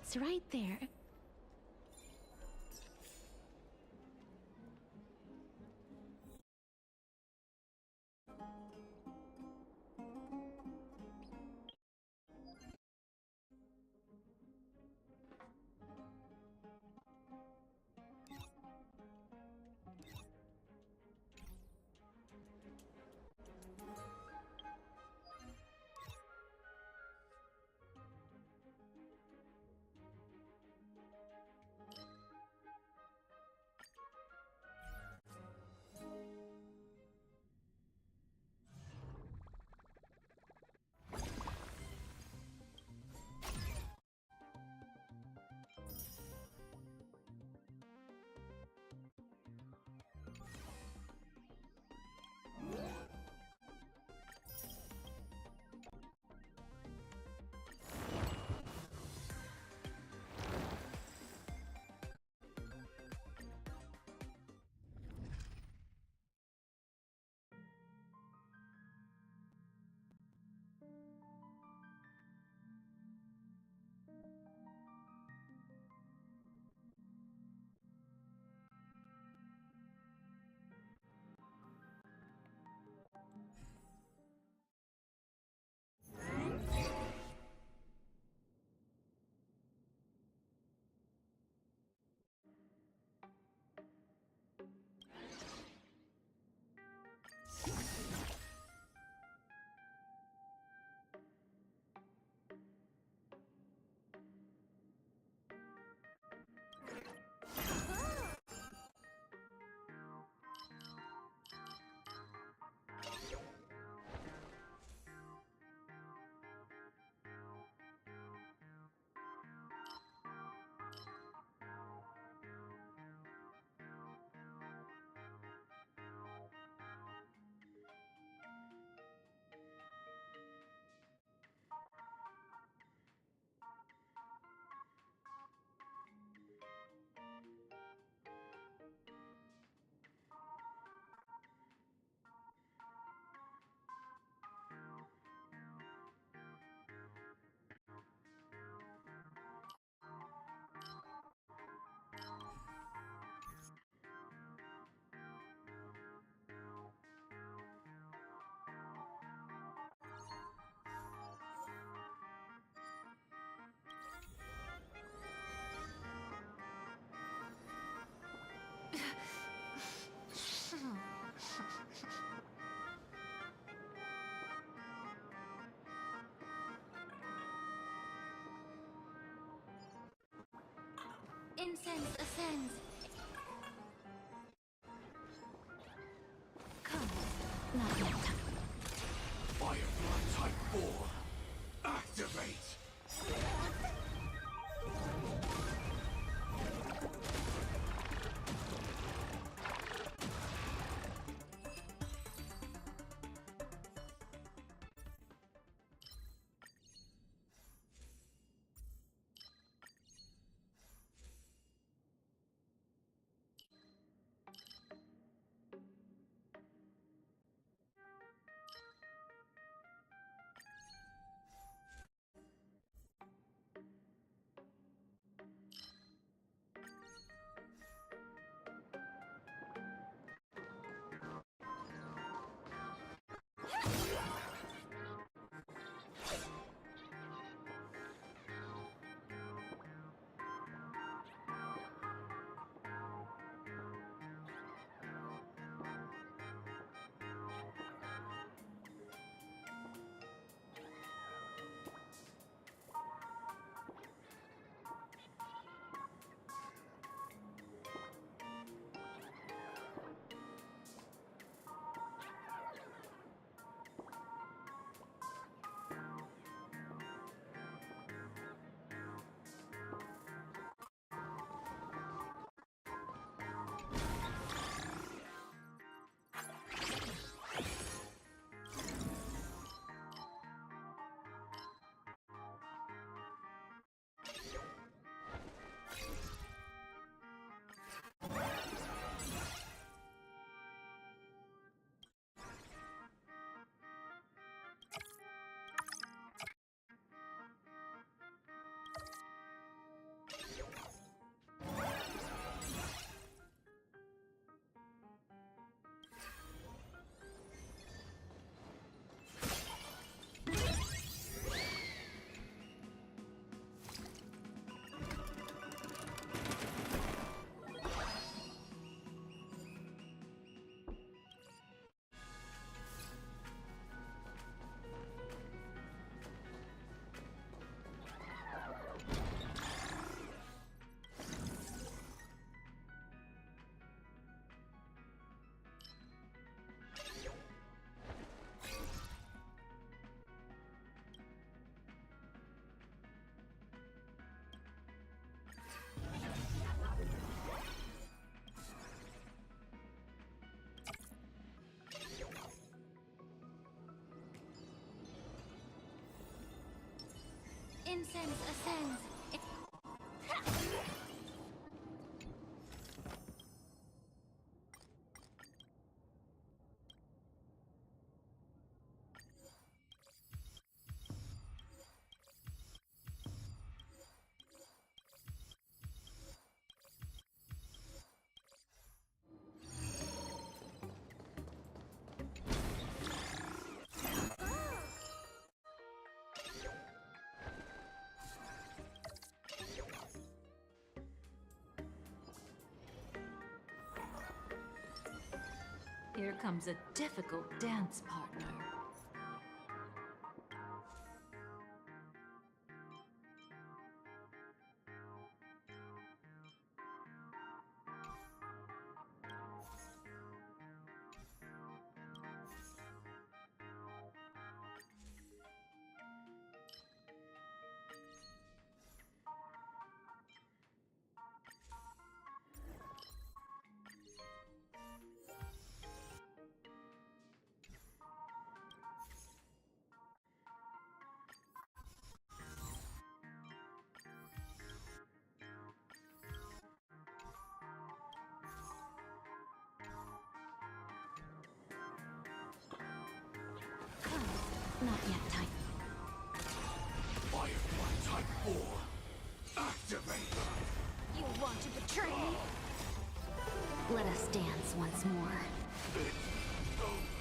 It's right there. Incense ascends. Come, not yet. Firefly Type 4. Activate! Incense ascends. Here comes a difficult dance partner. Not yet time. Firefly Type 4. Activate! You want to betray me? Let us dance once more. It's over.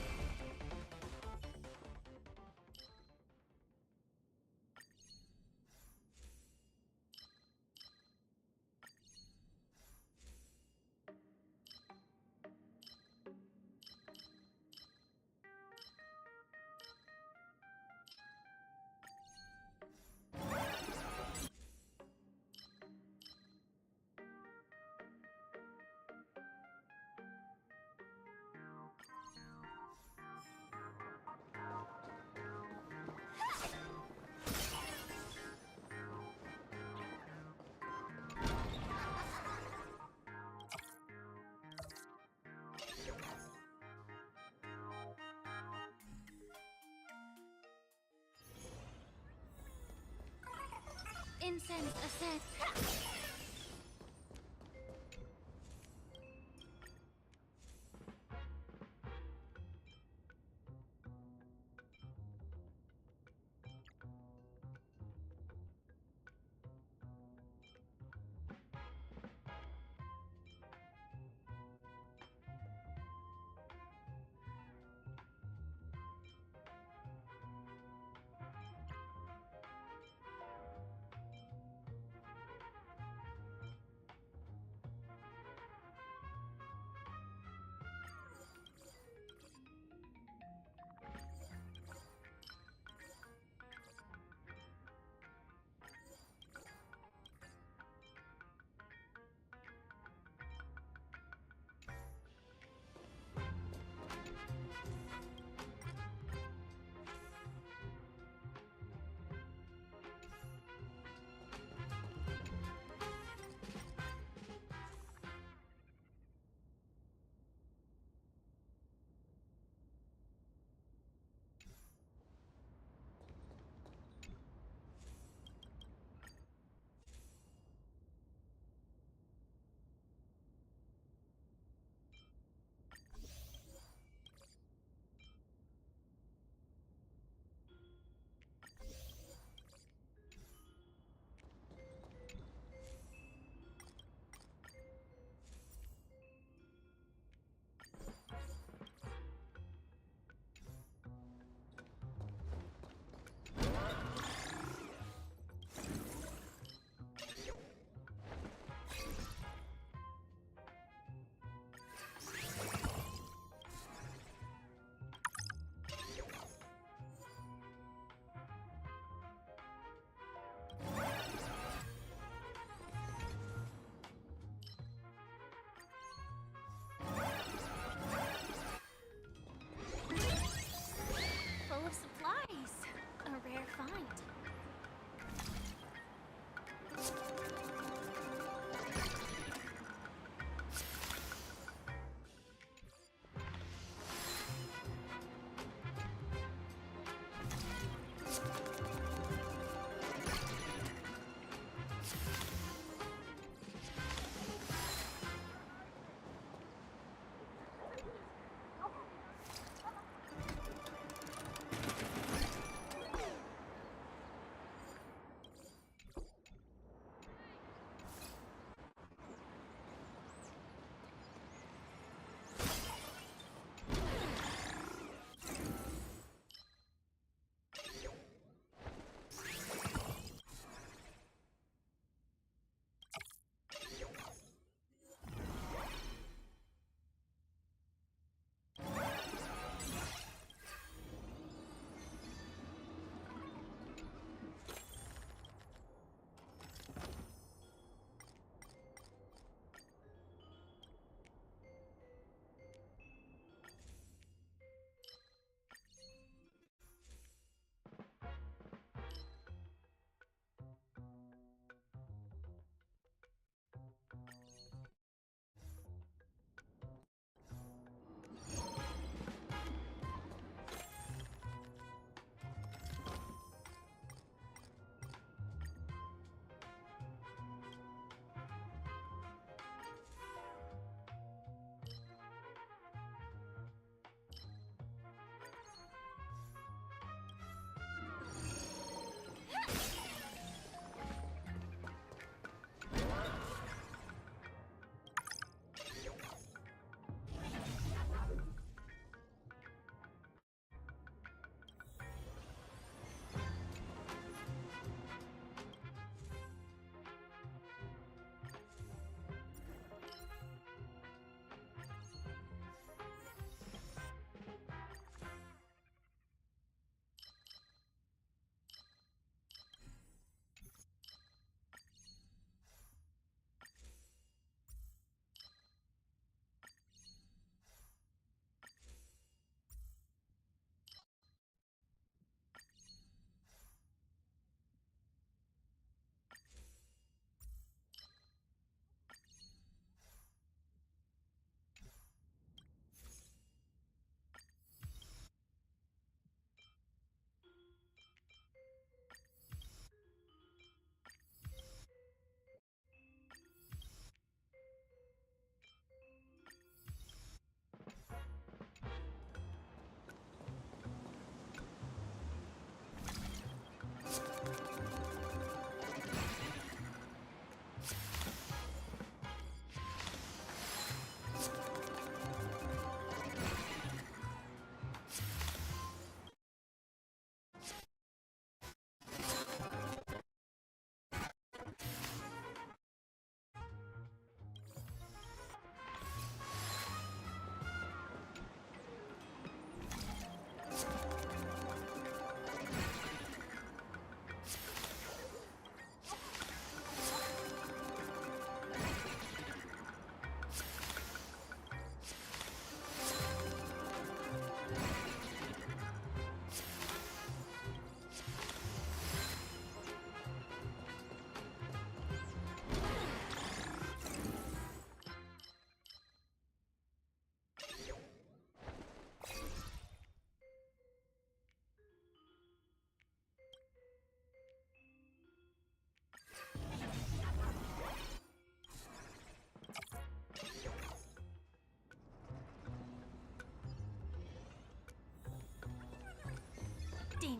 Incense ascend.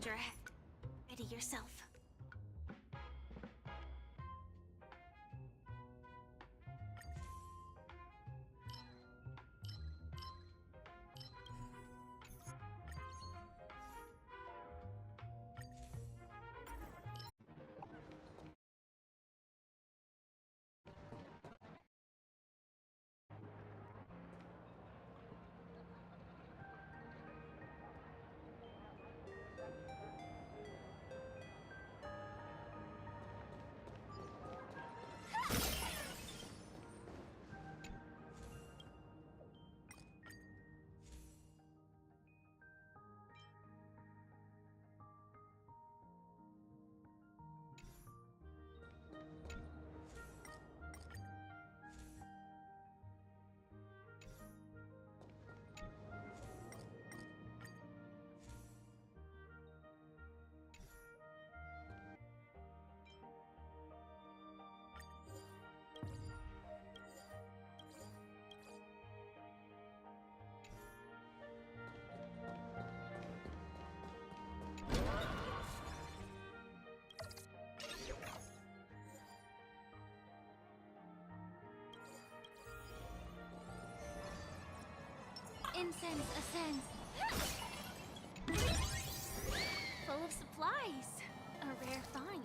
Danger ahead. Ready yourself. Incense ascends. Full of supplies. A rare find.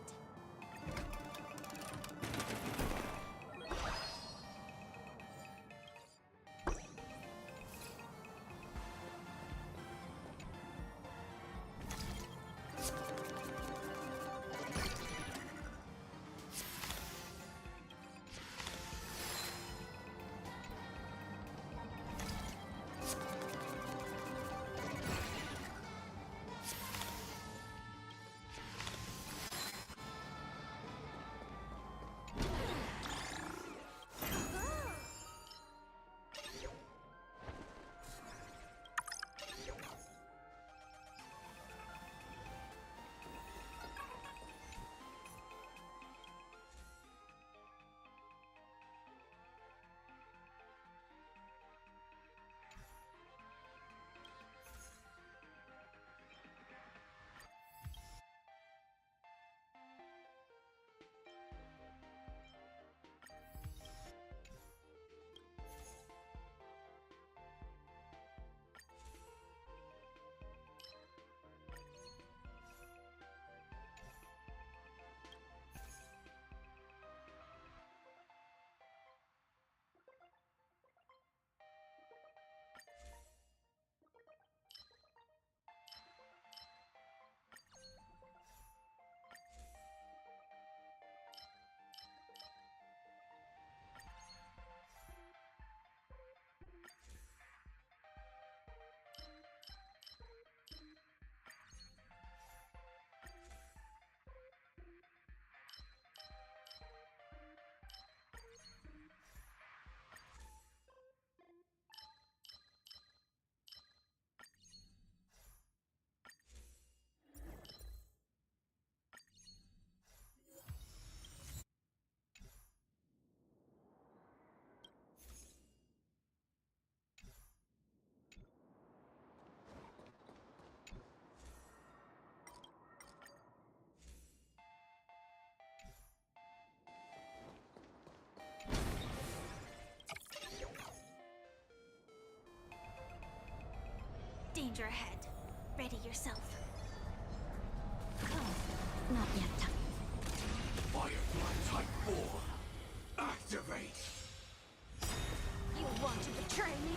Danger ahead. Ready yourself. Oh, not yet. Firefly Type 4. Activate. You want to betray me?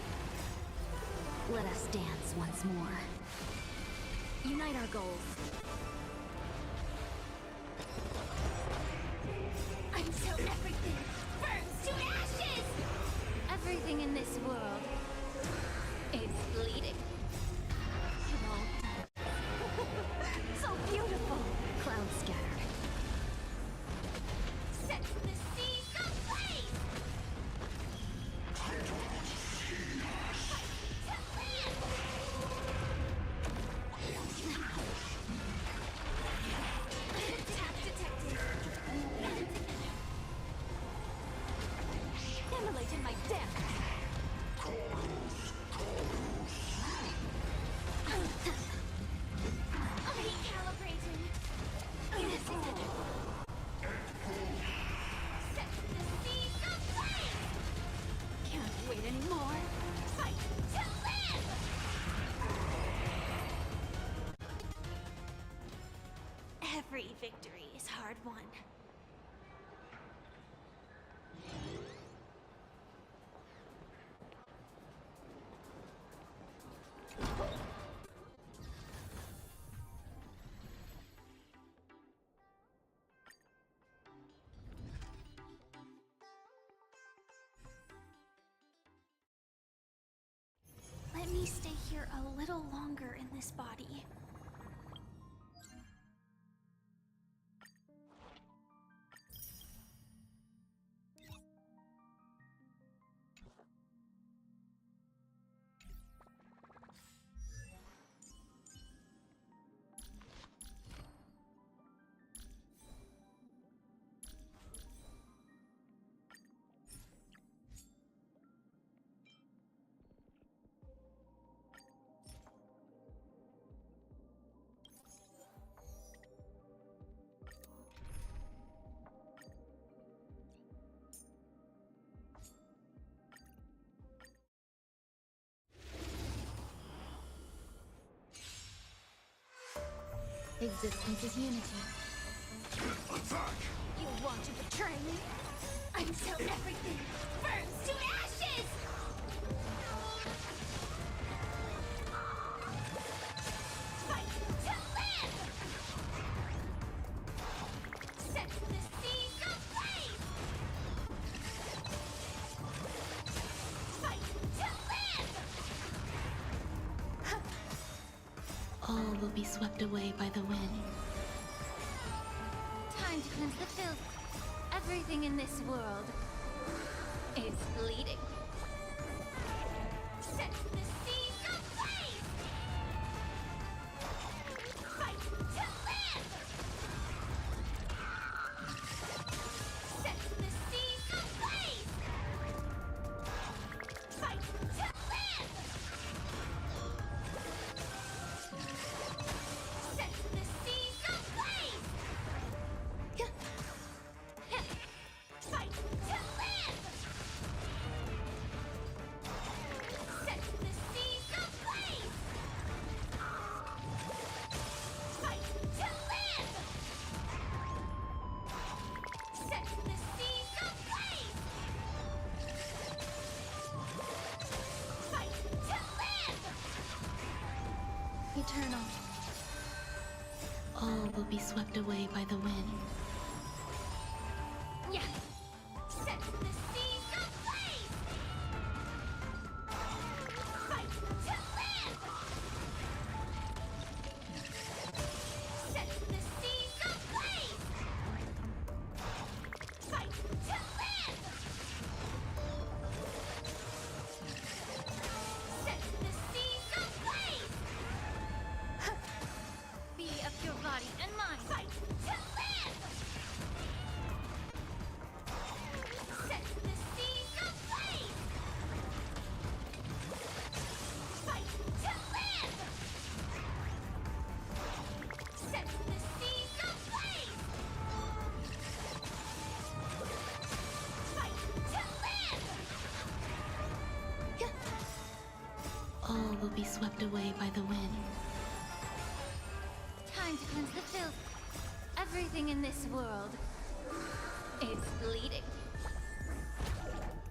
Let us dance once more. Unite our goals. Until everything burns to ashes! Everything in this world is bleeding. It all dies. So beautiful! Clouds scattered. Set the seas ablaze! Attack detected. Immolated my death. here a little longer in this body. Existence is unity. Attack! You want to betray me? Until everything burns to ashes! Fight to live! Set the seas ablaze! Fight to live! All will be swept away by the wind. Time to cleanse the filth. Everything in this world is bleeding. Set the seas ablaze! Fight to live! Set the seas ablaze! Fight to live! Set the seas ablaze! Fight to live! Set the seas ablaze! Fight to live! Set the seas ablaze! Fight to live! Eternal. All will be swept away by the wind. Yeah. Set the seas ablaze! Fight to live! Set the seas ablaze! Fight to live! Set the seas ablaze! Be of your body and mind! Fight to live! Set the seas ablaze! Fight to live! Set the seas ablaze! Fight to live! All will be swept away by the wind. Time to cleanse the filth. Everything in this world is bleeding.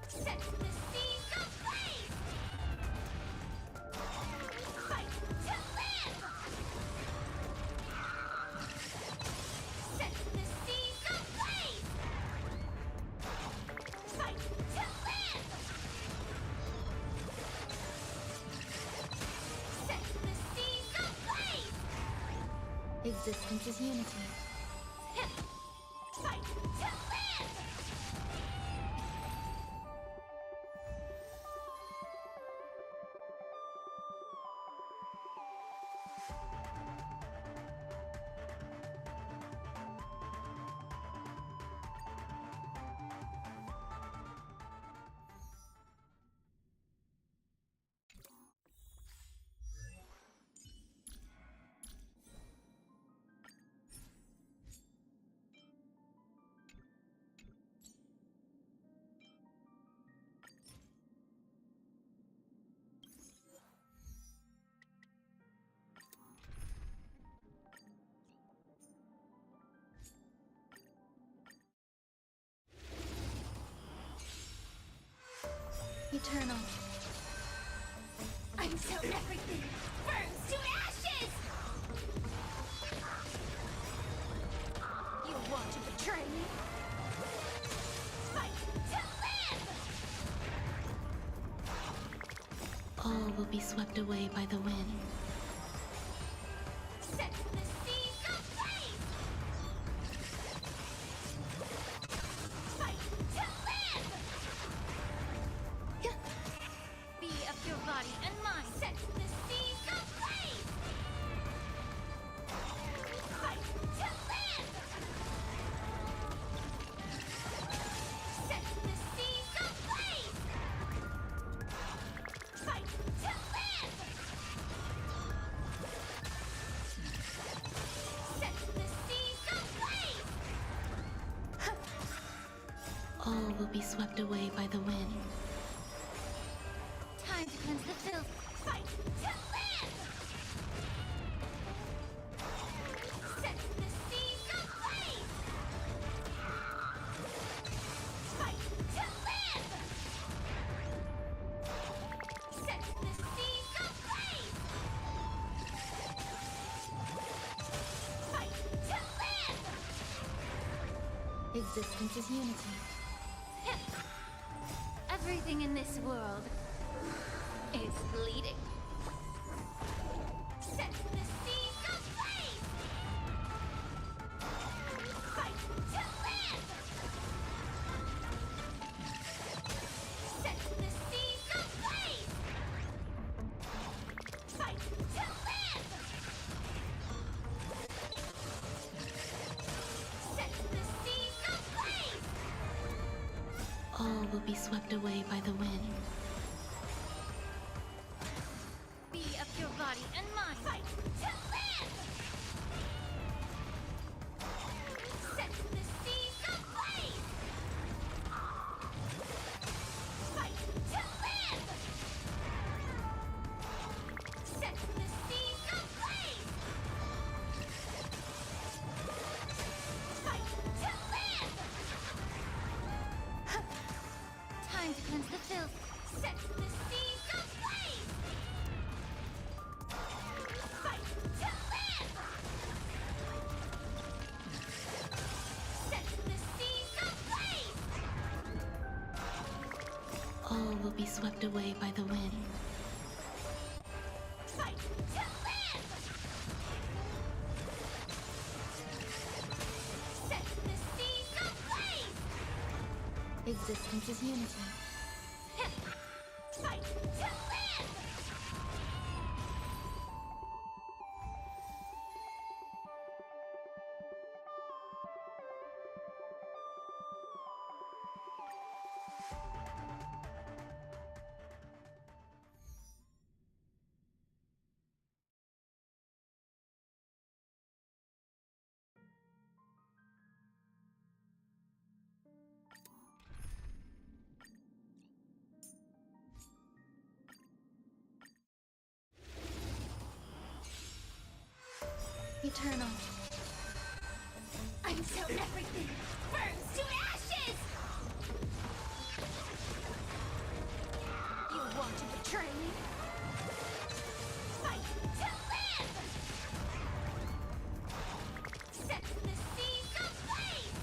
Set the seas ablaze! Fight to live! Set the seas ablaze! Fight to live! Set the seas ablaze! Existence is unity. Fight to live! Eternal. Until everything burns to ashes! You want to betray me? Fight to live! All will be swept away by the wind. Set the seas ablaze! Fight to live! Be of your body and mind. Set the seas ablaze! Fight to live! Set the seas ablaze! Fight to live! Set the seas ablaze! All will be swept away by the wind. Time to cleanse the filth. Fight to live! Set the seas ablaze! Fight to live! Set the seas ablaze! Fight to live! Existence is unity. Everything in this world is bleeding. Set the seas ablaze! Fight to live! Set the seas ablaze! Fight to live! Set the seas ablaze! All will be swept away by the wind. Be of your body and mind. Fight to live! Set the seas ablaze! Fight to live! Set the seas ablaze! Fight to live! Time to cleanse the filth. Set the seas ablaze! Fight to live! Set the seas ablaze! All will be swept away by the wind. Fight to live! Set the seas ablaze! Existence is unity. Fight to live! Eternal. Until everything burns to ashes! You want to betray me? Fight to live! Set the seas ablaze!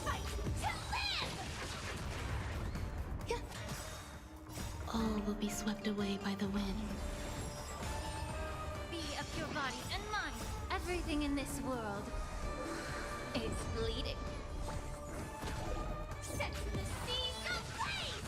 Fight to live! All will be swept away by the wind. Be of your body and mind. Everything in this world is bleeding. Set the seas ablaze!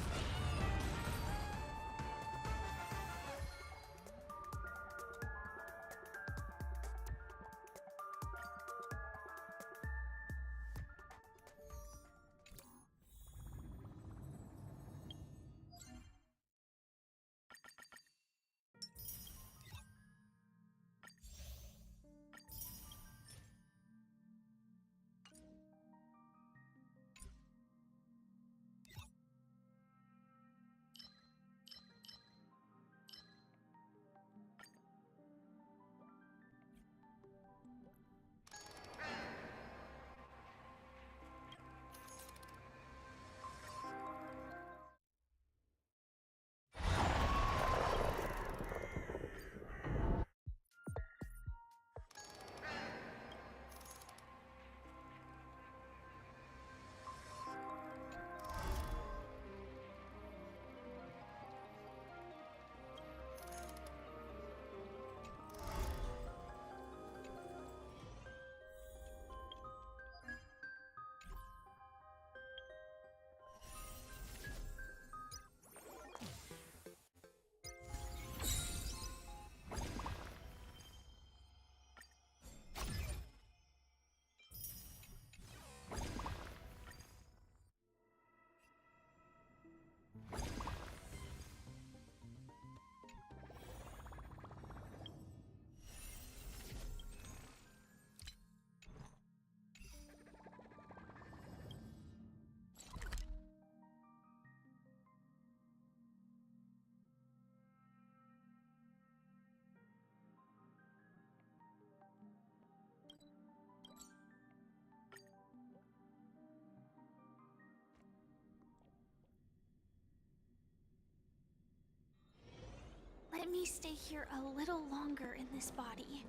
me stay here a little longer in this body.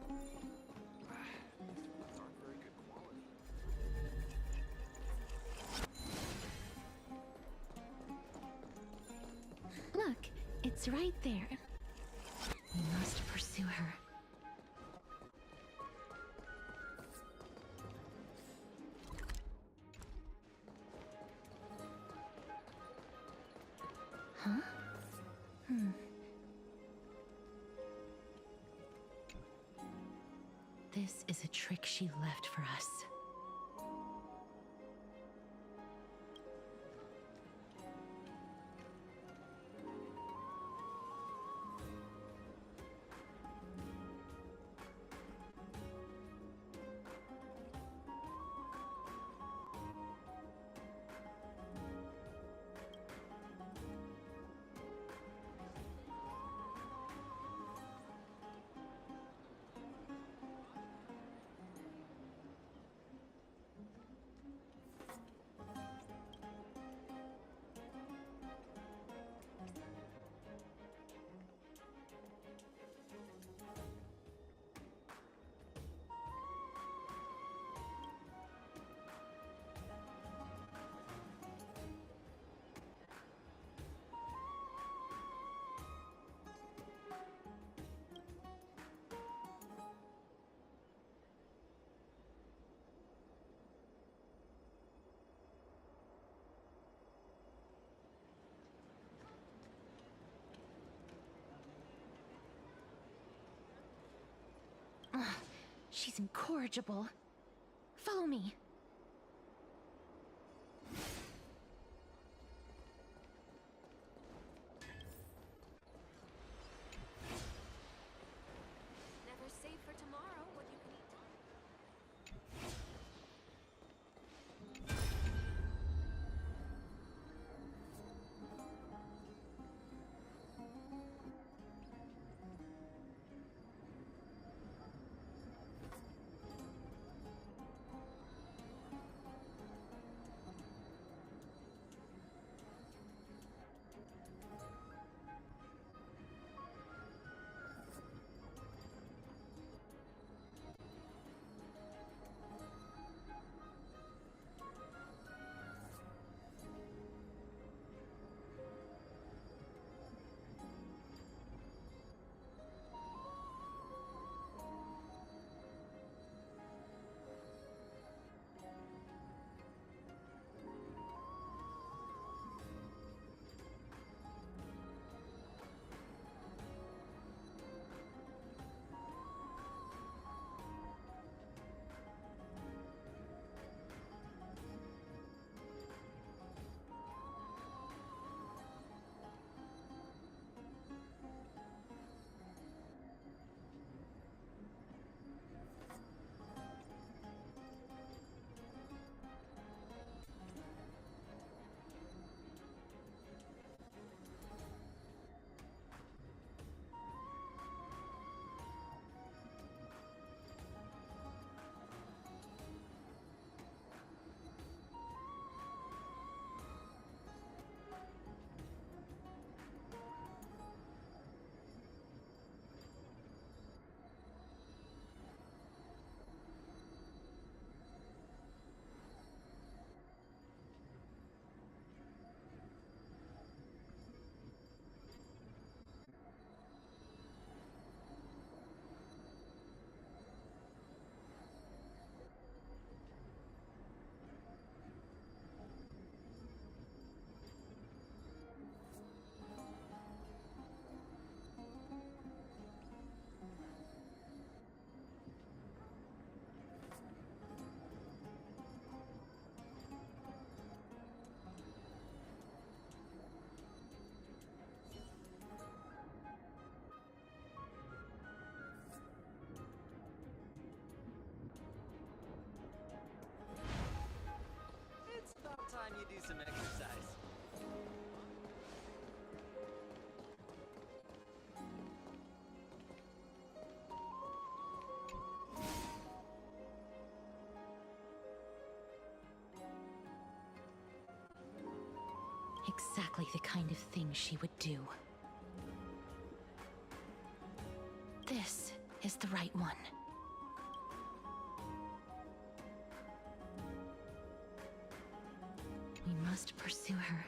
These aren't very good quality. Look, it's right there. We must pursue her. Huh? This is a trick she left for us. She's incorrigible. Follow me. Never save for tomorrow what you can eat. It's about time you do some exercise. Exactly the kind of thing she would do. This is the right one. We must pursue her.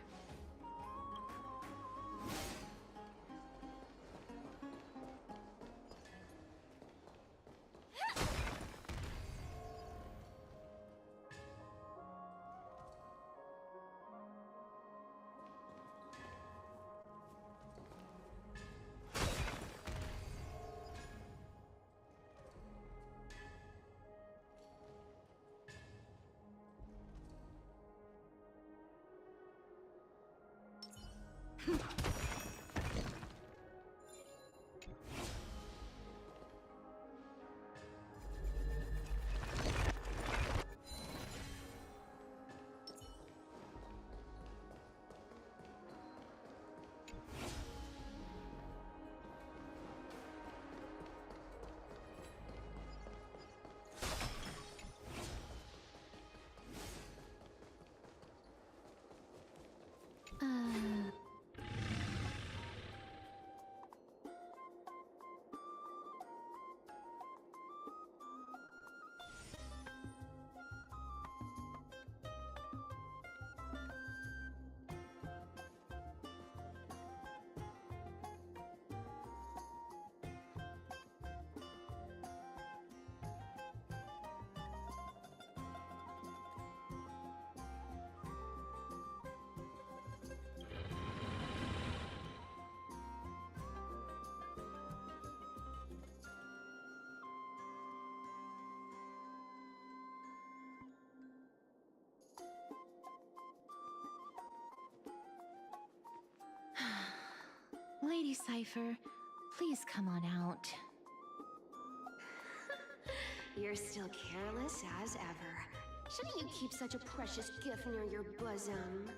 Lady Cypher, please come on out. You're still careless as ever. Shouldn't you keep such a precious gift near your bosom?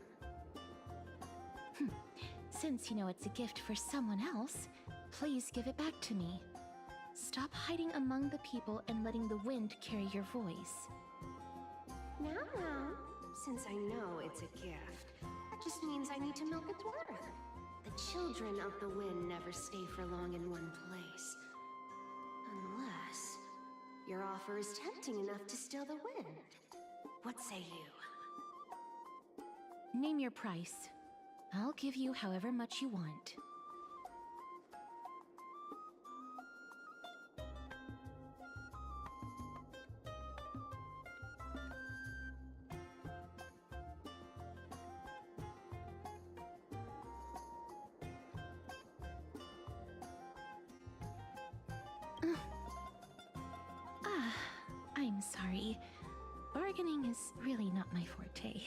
Since you know it's a gift for someone else, please give it back to me. Stop hiding among the people and letting the wind carry your voice. Now, since I know it's a gift, that just means I need to milk its worth. The children of the wind never stay for long in one place. Unless your offer is tempting enough to still the wind. What say you? Name your price. I'll give you however much you want. I'm sorry. Bargaining is really not my forte.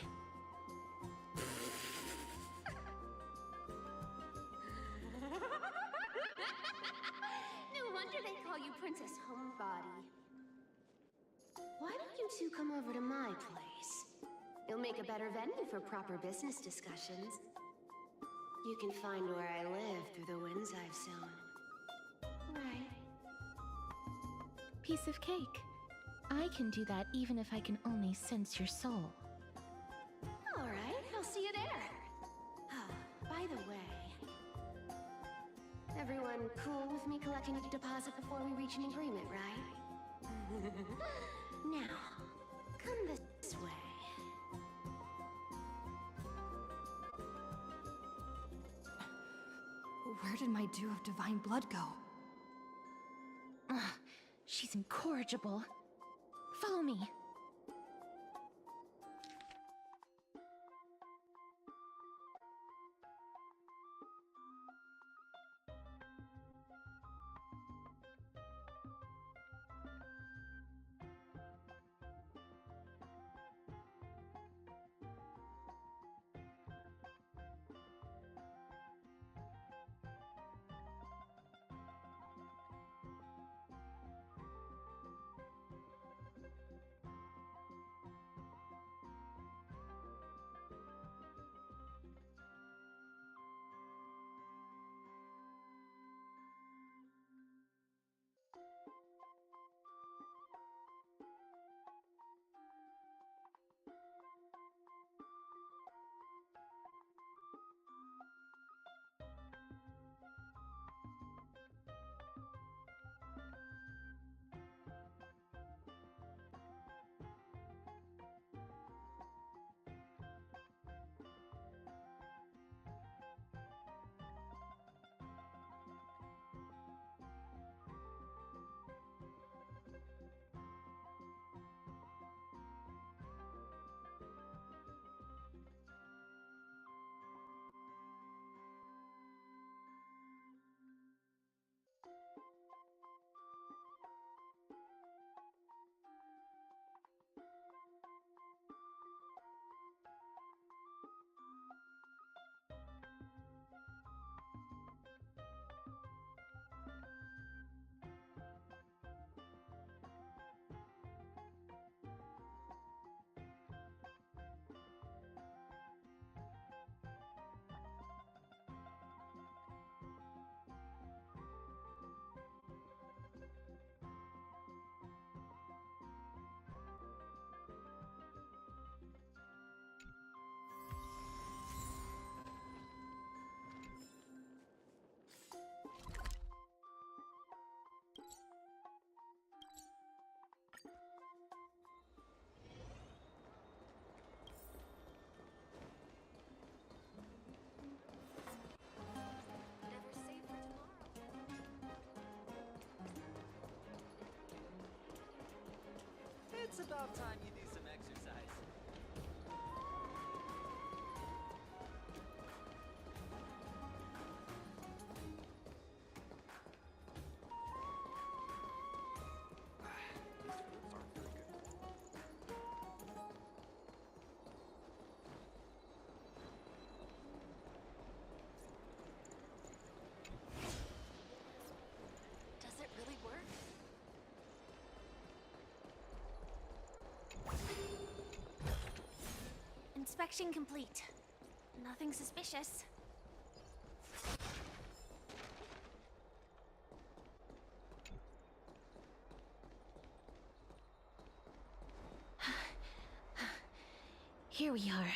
No wonder they call you Princess Homebody. Why don't you two come over to my place? It'll make a better venue for proper business discussions. You can find where I live through the winds I've sown. Right. Piece of cake. I can do that even if I can only sense your soul. Alright, I'll see you there. Oh, by the way, everyone cool with me collecting a deposit before we reach an agreement, right? Now, come this way. Where did my dew of divine blood go? Ugh, she's incorrigible. Follow me. It's about time you do some exercise. These woods aren't very good. Does it really work? Inspection complete. Nothing suspicious. Here we are.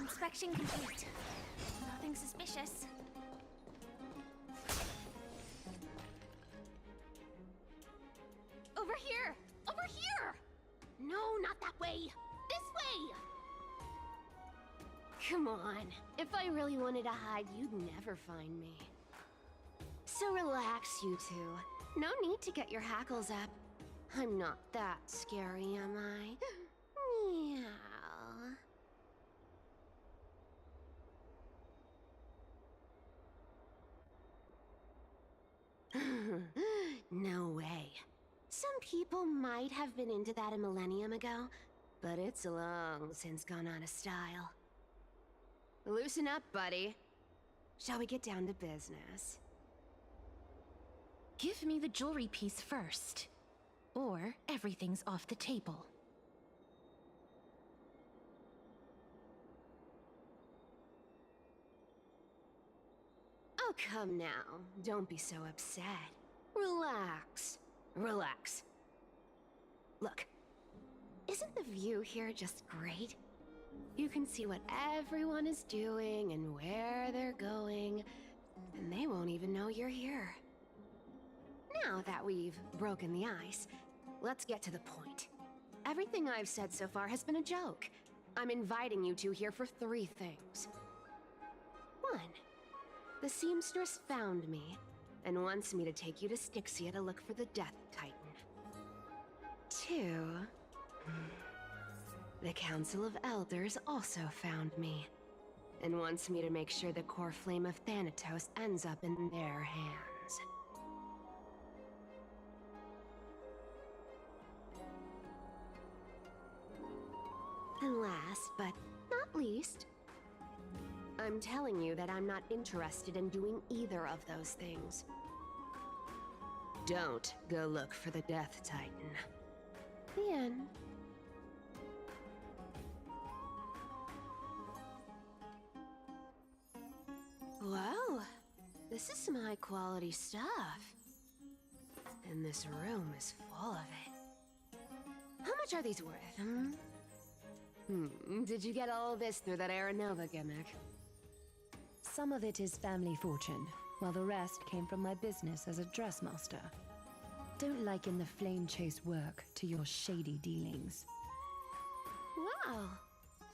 Inspection complete. Nothing suspicious. Over here! Over here! No, not that way! This way! Come on. If I really wanted to hide, you'd never find me. So relax, you two. No need to get your hackles up. I'm not that scary, am I? Meow. No way. Some people might have been into that a millennium ago, but it's long since gone out of style. Loosen up, buddy. Shall we get down to business? Give me the jewelry piece first, or everything's off the table. come now. Don't be so upset. Relax. Relax. Look, isn't the view here just great? You can see what everyone is doing and where they're going, and they won't even know you're here. Now that we've broken the ice, let's get to the point. Everything I've said so far has been a joke. I'm inviting you two here for 3 things. 1. The seamstress found me and wants me to take you to Styxia to look for the Death Titan. 2. The Council of Elders also found me and wants me to make sure the core flame of Thanatos ends up in their hands. And last but not least, I'm telling you that I'm not interested in doing either of those things. Don't go look for the Death Titan. The end. Well, this is some high-quality stuff. And this room is full of it. How much are these worth, Did you get all this through that Aranova gimmick? Some of it is family fortune, while the rest came from my business as a dressmaster. Don't liken the flame chase work to your shady dealings. Wow.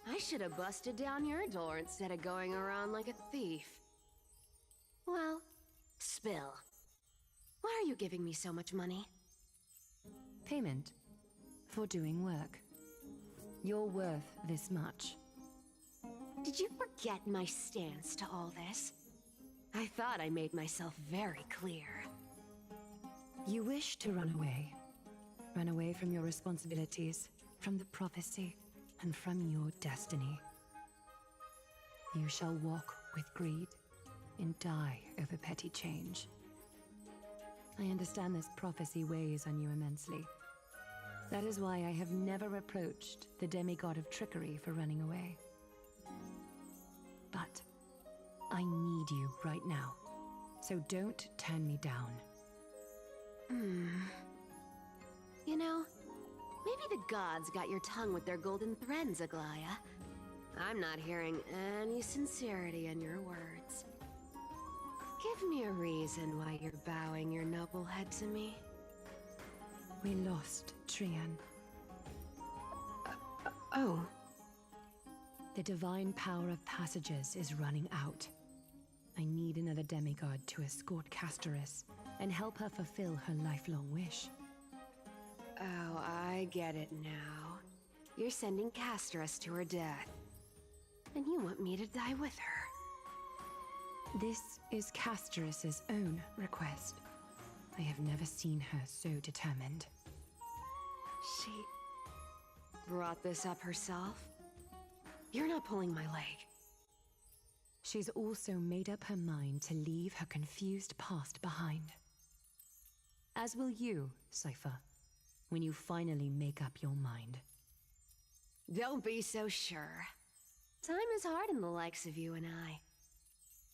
I should have busted down your door instead of going around like a thief. Well, spill. Why are you giving me so much money? Payment for doing work. You're worth this much. Did you forget my stance to all this? I thought I made myself very clear. You wish to run away. Run away from your responsibilities, from the prophecy, and from your destiny. You shall walk with greed and die over petty change. I understand this prophecy weighs on you immensely. That is why I have never approached the demigod of trickery for running away. But I need you right now, so don't turn me down. You know, maybe the gods got your tongue with their golden threads, Aglaya. I'm not hearing any sincerity in your words. Give me a reason why you're bowing your noble head to me. We lost Trian. Oh. The divine power of passages is running out. I need another demigod to escort Castoris and help her fulfill her lifelong wish. Oh, I get it now. You're sending Castoris to her death. And you want me to die with her. This is Castoris' own request. I have never seen her so determined. She brought this up herself? You're not pulling my leg. She's also made up her mind to leave her confused past behind. As will you, Cypher, when you finally make up your mind. Don't be so sure. Time is hard in the likes of you and I.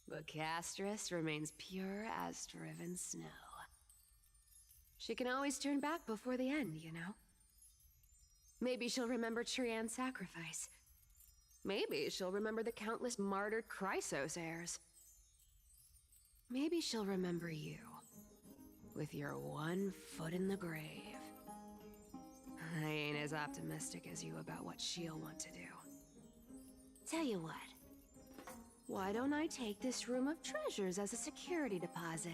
But Castoris remains pure as driven snow. She can always turn back before the end, you know? Maybe she'll remember Trian's sacrifice. Maybe she'll remember the countless martyred Chrysos heirs. Maybe she'll remember you, with your one foot in the grave. I ain't as optimistic as you about what she'll want to do. Tell you what, why don't I take this room of treasures as a security deposit,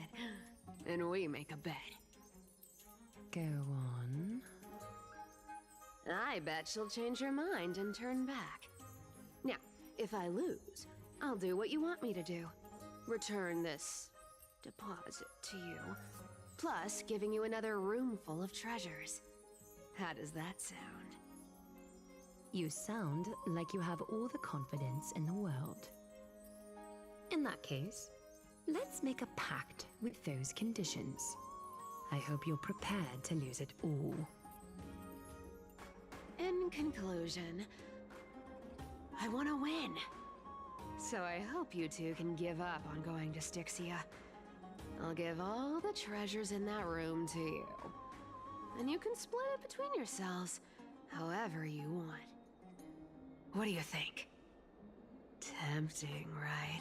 and we make a bet? Go on. I bet she'll change her mind and turn back. Now, if I lose, I'll do what you want me to do. Return this deposit to you, plus giving you another room full of treasures. How does that sound? You sound like you have all the confidence in the world. In that case, let's make a pact with those conditions. I hope you're prepared to lose it all. In conclusion, I want to win. So I hope you two can give up on going to Styxia. I'll give all the treasures in that room to you. And you can split it between yourselves, however you want. What do you think? Tempting, right?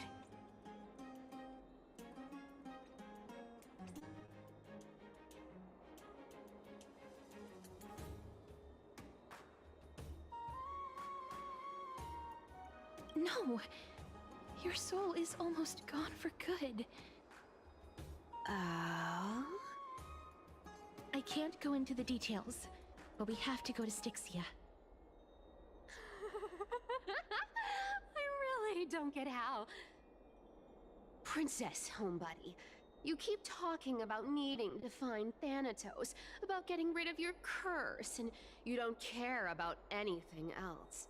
No! Your soul is almost gone for good. Oh? I can't go into the details, but we have to go to Styxia. I really don't get how. Princess, homebuddy, you keep talking about needing to find Thanatos, about getting rid of your curse, and you don't care about anything else.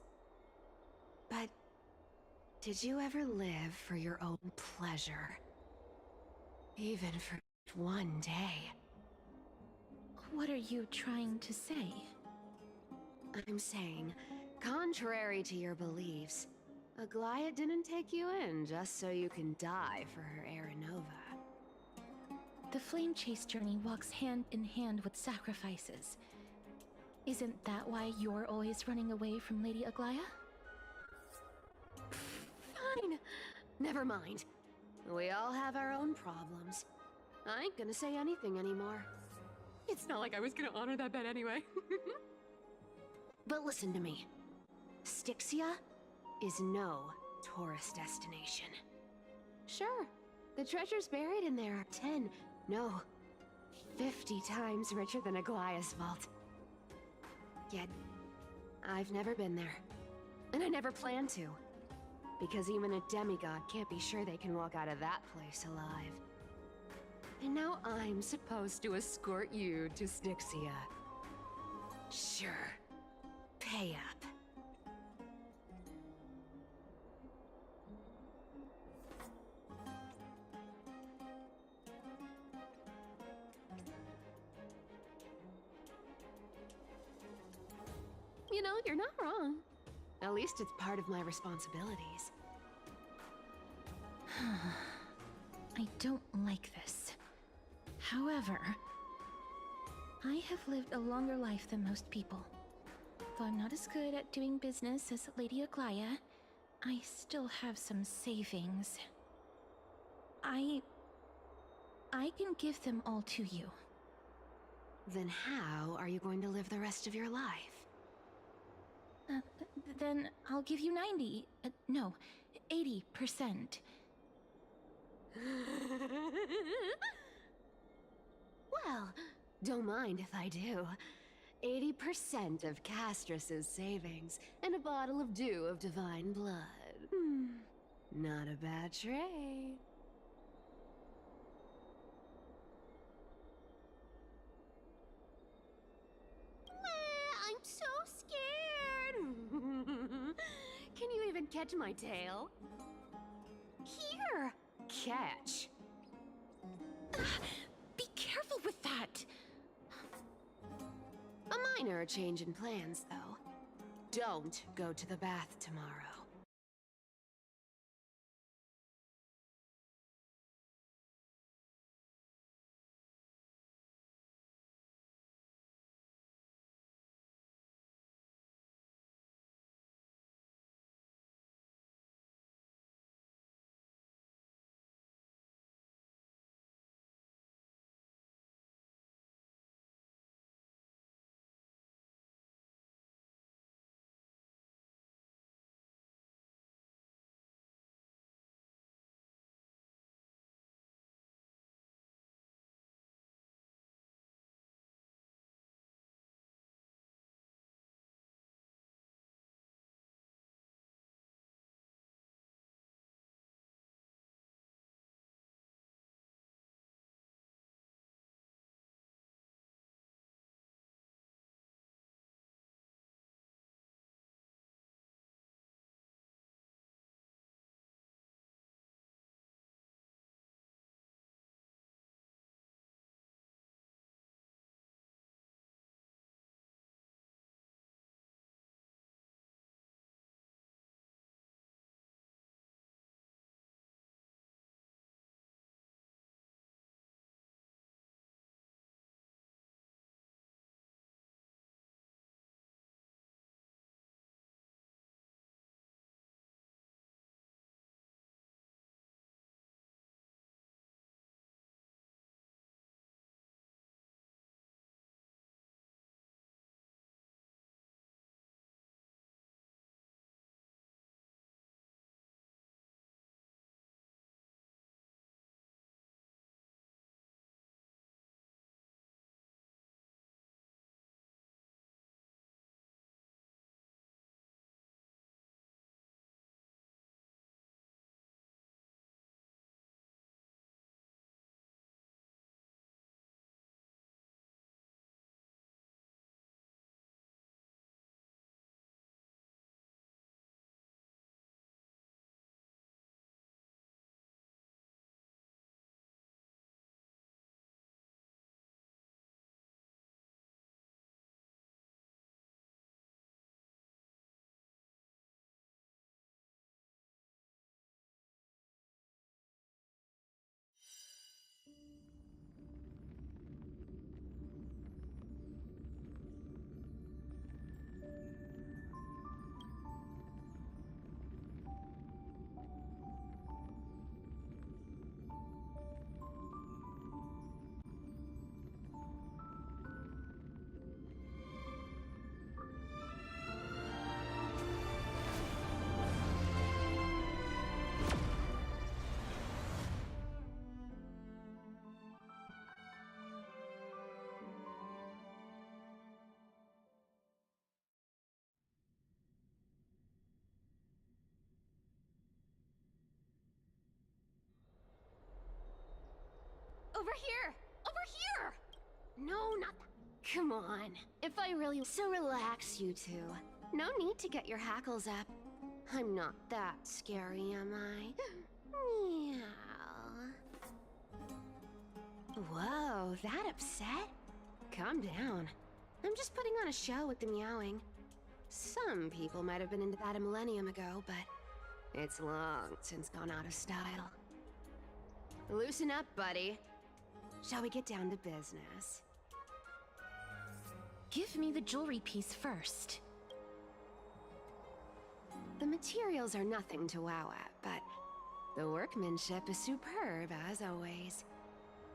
But did you ever live for your own pleasure? Even for one day? What are you trying to say? I'm saying, contrary to your beliefs, Aglaia didn't take you in just so you can die for her Aranova. The flame chase journey walks hand in hand with sacrifices. Isn't that why you're always running away from Lady Aglaia? Fine. Never mind. We all have our own problems. I ain't gonna say anything anymore. It's not like I was gonna honor that bet anyway. But listen to me. Styxia is no tourist destination. Sure, the treasures buried in there are 10, no, 50 times richer than Aglaia's vault. Yet, I've never been there. And I never plan to. Because even a demigod can't be sure they can walk out of that place alive. And now I'm supposed to escort you to Styxia. Sure. Pay up. You know, you're not wrong. At least it's part of my responsibilities. I don't like this. However, I have lived a longer life than most people. Though I'm not as good at doing business as Lady Aglaia, I still have some savings. I can give them all to you. Then how are you going to live the rest of your life? Then I'll give you 90, no, 80%. Well, don't mind if I do. 80% of Castrus's savings and a bottle of dew of divine blood. Not a bad trade. I'm so scared. Can you even catch my tail? Here, catch. Be careful with that! A minor change in plans, though. Don't go to the bath tomorrow. No, not that. Come on. If I really... So relax, you two. No need to get your hackles up. I'm not that scary, am I? Meow. Whoa, that upset? Calm down. I'm just putting on a show with the meowing. Some people might have been into that a millennium ago, but it's long since gone out of style. Loosen up, buddy. Shall we get down to business? Give me the jewelry piece first. The materials are nothing to wow at, but the workmanship is superb, as always.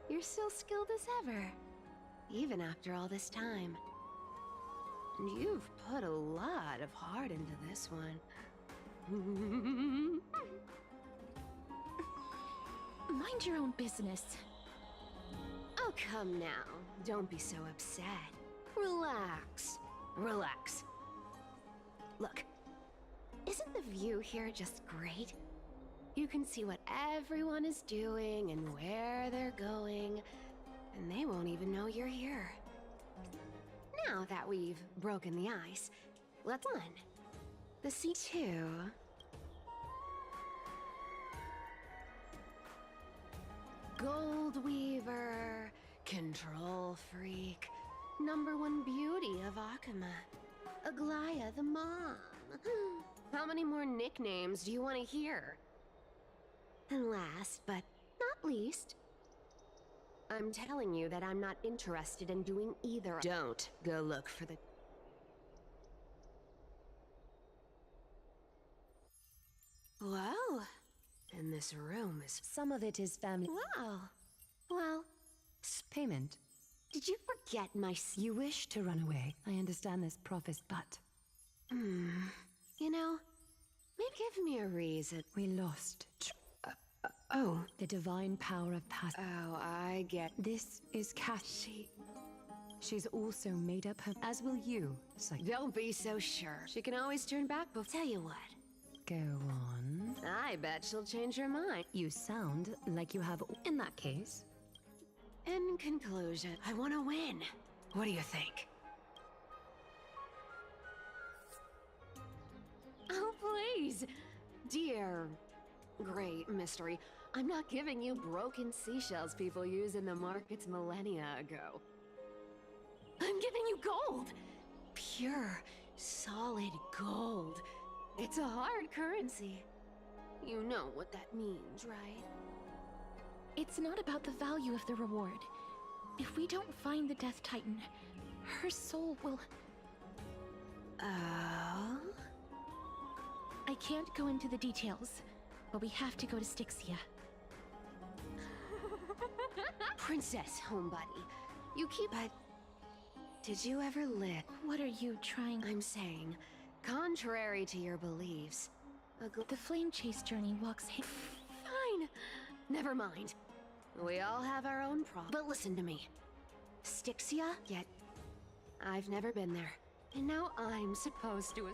You're still skilled as ever, even after all this time. And you've put a lot of heart into this one. Mind your own business. Oh, come now. Don't be so upset. Relax. Relax. Look, isn't the view here just great? You can see what everyone is doing and where they're going, and they won't even know you're here. Now that we've broken the ice, let's on. The C2. Gold Weaver, Control Freak, #1 beauty of Akuma, Aglaya the Mom. How many more nicknames do you want to hear? And last, but not least, I'm telling you that I'm not interested in doing either. Don't go look for the... Well, and this room is... Some of it is family. Wow. Well, Payment. did you forget my... You wish to run away. I understand this prophecy, but You know, maybe give me a reason. we lost. Oh. The divine power of past. Oh, I get... This is She's also made up her, as will you, Don't be so sure. She can always turn back, but tell you what. Go on. I bet she'll change her mind. You sound like you have. In that case, In conclusion, I want to win. What do you think? Oh, please. Dear great mystery, I'm not giving you broken seashells people use in the markets millennia ago. I'm giving you gold! Pure, solid gold. It's a hard currency. You know what that means, right? It's not about the value of the reward. If we don't find the Death Titan, her soul will... Oh? I can't go into the details, but we have to go to Styxia. Princess, homebody. You keep... But... Did you ever live? What are you trying... I'm saying, contrary to your beliefs, The flame chase journey walks Fine. Never mind. We all have our own problems. But listen to me. Styxia? Yet... I've never been there. And now I'm supposed to...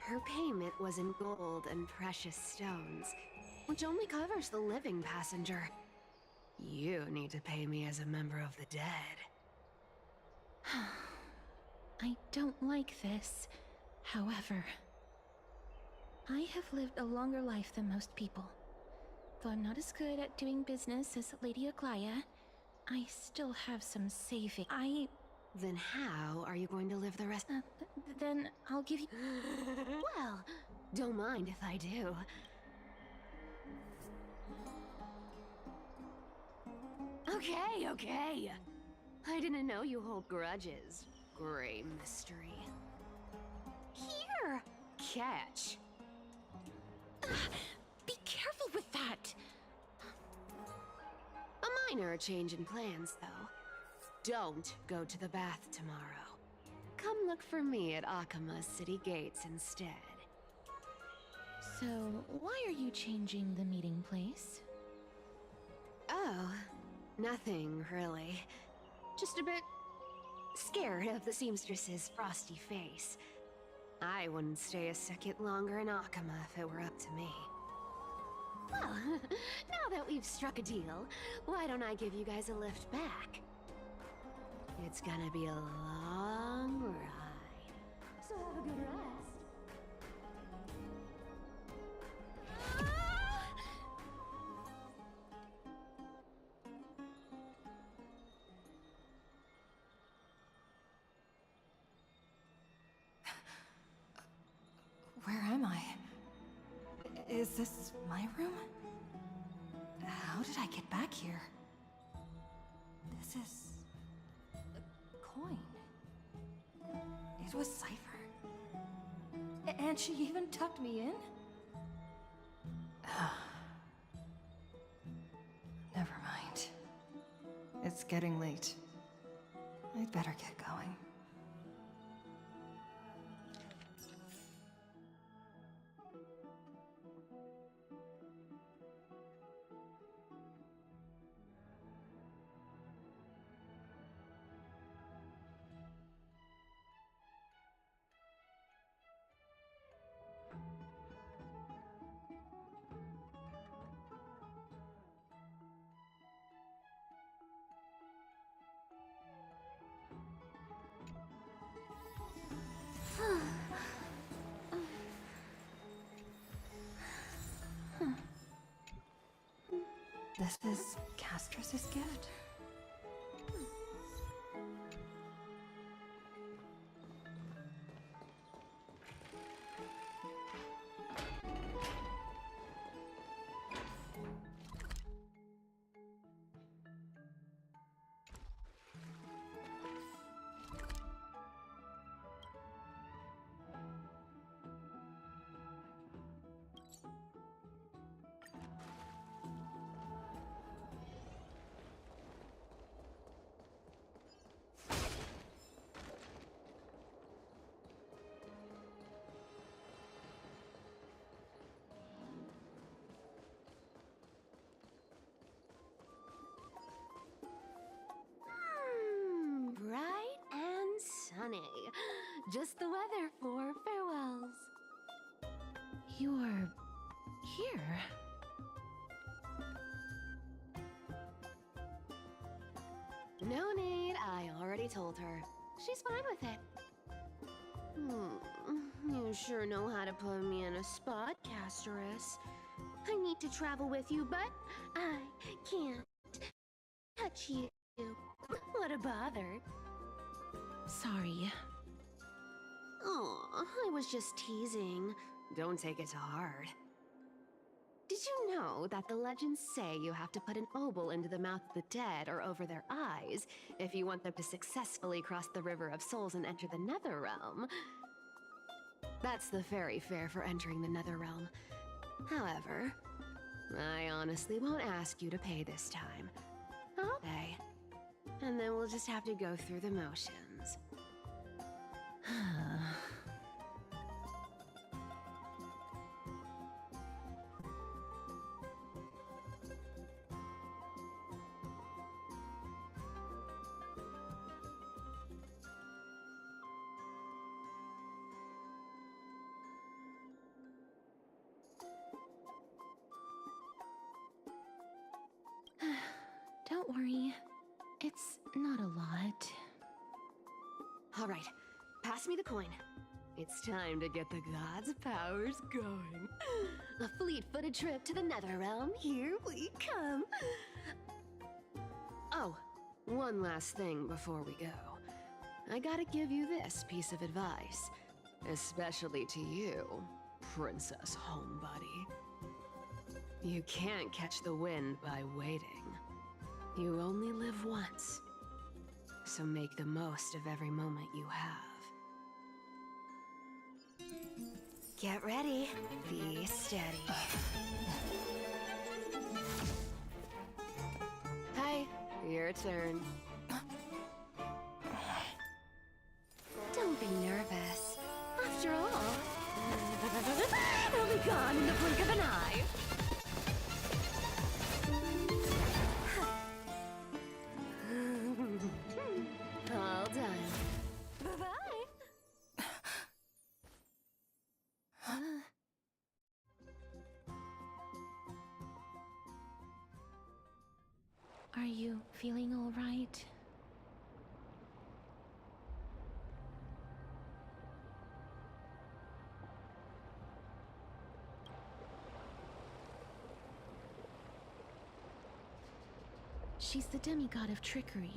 Her payment was in gold and precious stones, which only covers the living passenger. You need to pay me as a member of the dead. I don't like this. However, I have lived a longer life than most people. Though I'm not as good at doing business as Lady Aglaya, I still have some saving. Then how are you going to live the rest? Then I'll give you... Well, don't mind if I do. Okay. I didn't know you hold grudges. Great mystery. Here! Catch. Be careful with that! A minor change in plans, though. Don't go to the bath tomorrow. Come look for me at Akuma City Gates instead. So, why are you changing the meeting place? Oh, nothing really. Just a bit scared of the seamstress's frosty face. I wouldn't stay a second longer in Akuma if it were up to me. Well, now that we've struck a deal, why don't I give you guys a lift back? It's gonna be a long ride. So have a good rest. Where am I? Is this my room? How did I get back here? This is... a coin. It was Cypher. And she even tucked me in? Never mind. It's getting late. I'd better get going. This is Castrus's gift? Bright and sunny. Just the weather for farewells. You're here. No need, I already told her. She's fine with it. You sure know how to put me in a spot, Casterus. I need to travel with you, but I can't touch you. What a bother. Sorry. Oh, I was just teasing. Don't take it to heart. Did you know that the legends say you have to put an obol into the mouth of the dead or over their eyes if you want them to successfully cross the River of Souls and enter the Netherrealm? That's the fairy fare for entering the Netherrealm. However, I honestly won't ask you to pay this time. I'll pay. And then we'll just have to go through the motions. Don't worry. It's not a lot. All right, pass me the coin. It's time to get the gods' powers going. A fleet-footed trip to the Netherrealm. Here we come. Oh, one last thing before we go. I gotta give you this piece of advice, especially to you, Princess Homebody. You can't catch the wind by waiting. You only live once, so make the most of every moment you have. Get ready. Be steady. Hi, your turn. Don't be nervous. After all, it'll be gone in the blink of an eye. All done. Bye-bye. feeling all right? She's the demigod of trickery.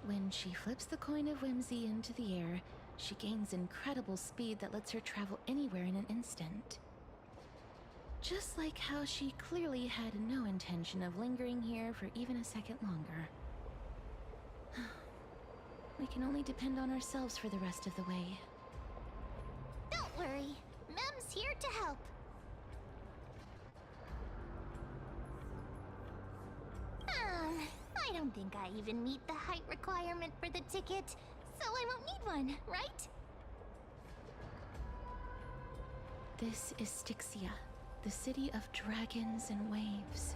When she flips the coin of whimsy into the air, she gains incredible speed that lets her travel anywhere in an instant. Just like how she clearly had no intention of lingering here for even a second longer. We can only depend on ourselves for the rest of the way. Don't worry. Mem's here to help. I don't think I even meet the height requirement for the ticket, so I won't need one, right? This is Styxia, the city of dragons and waves.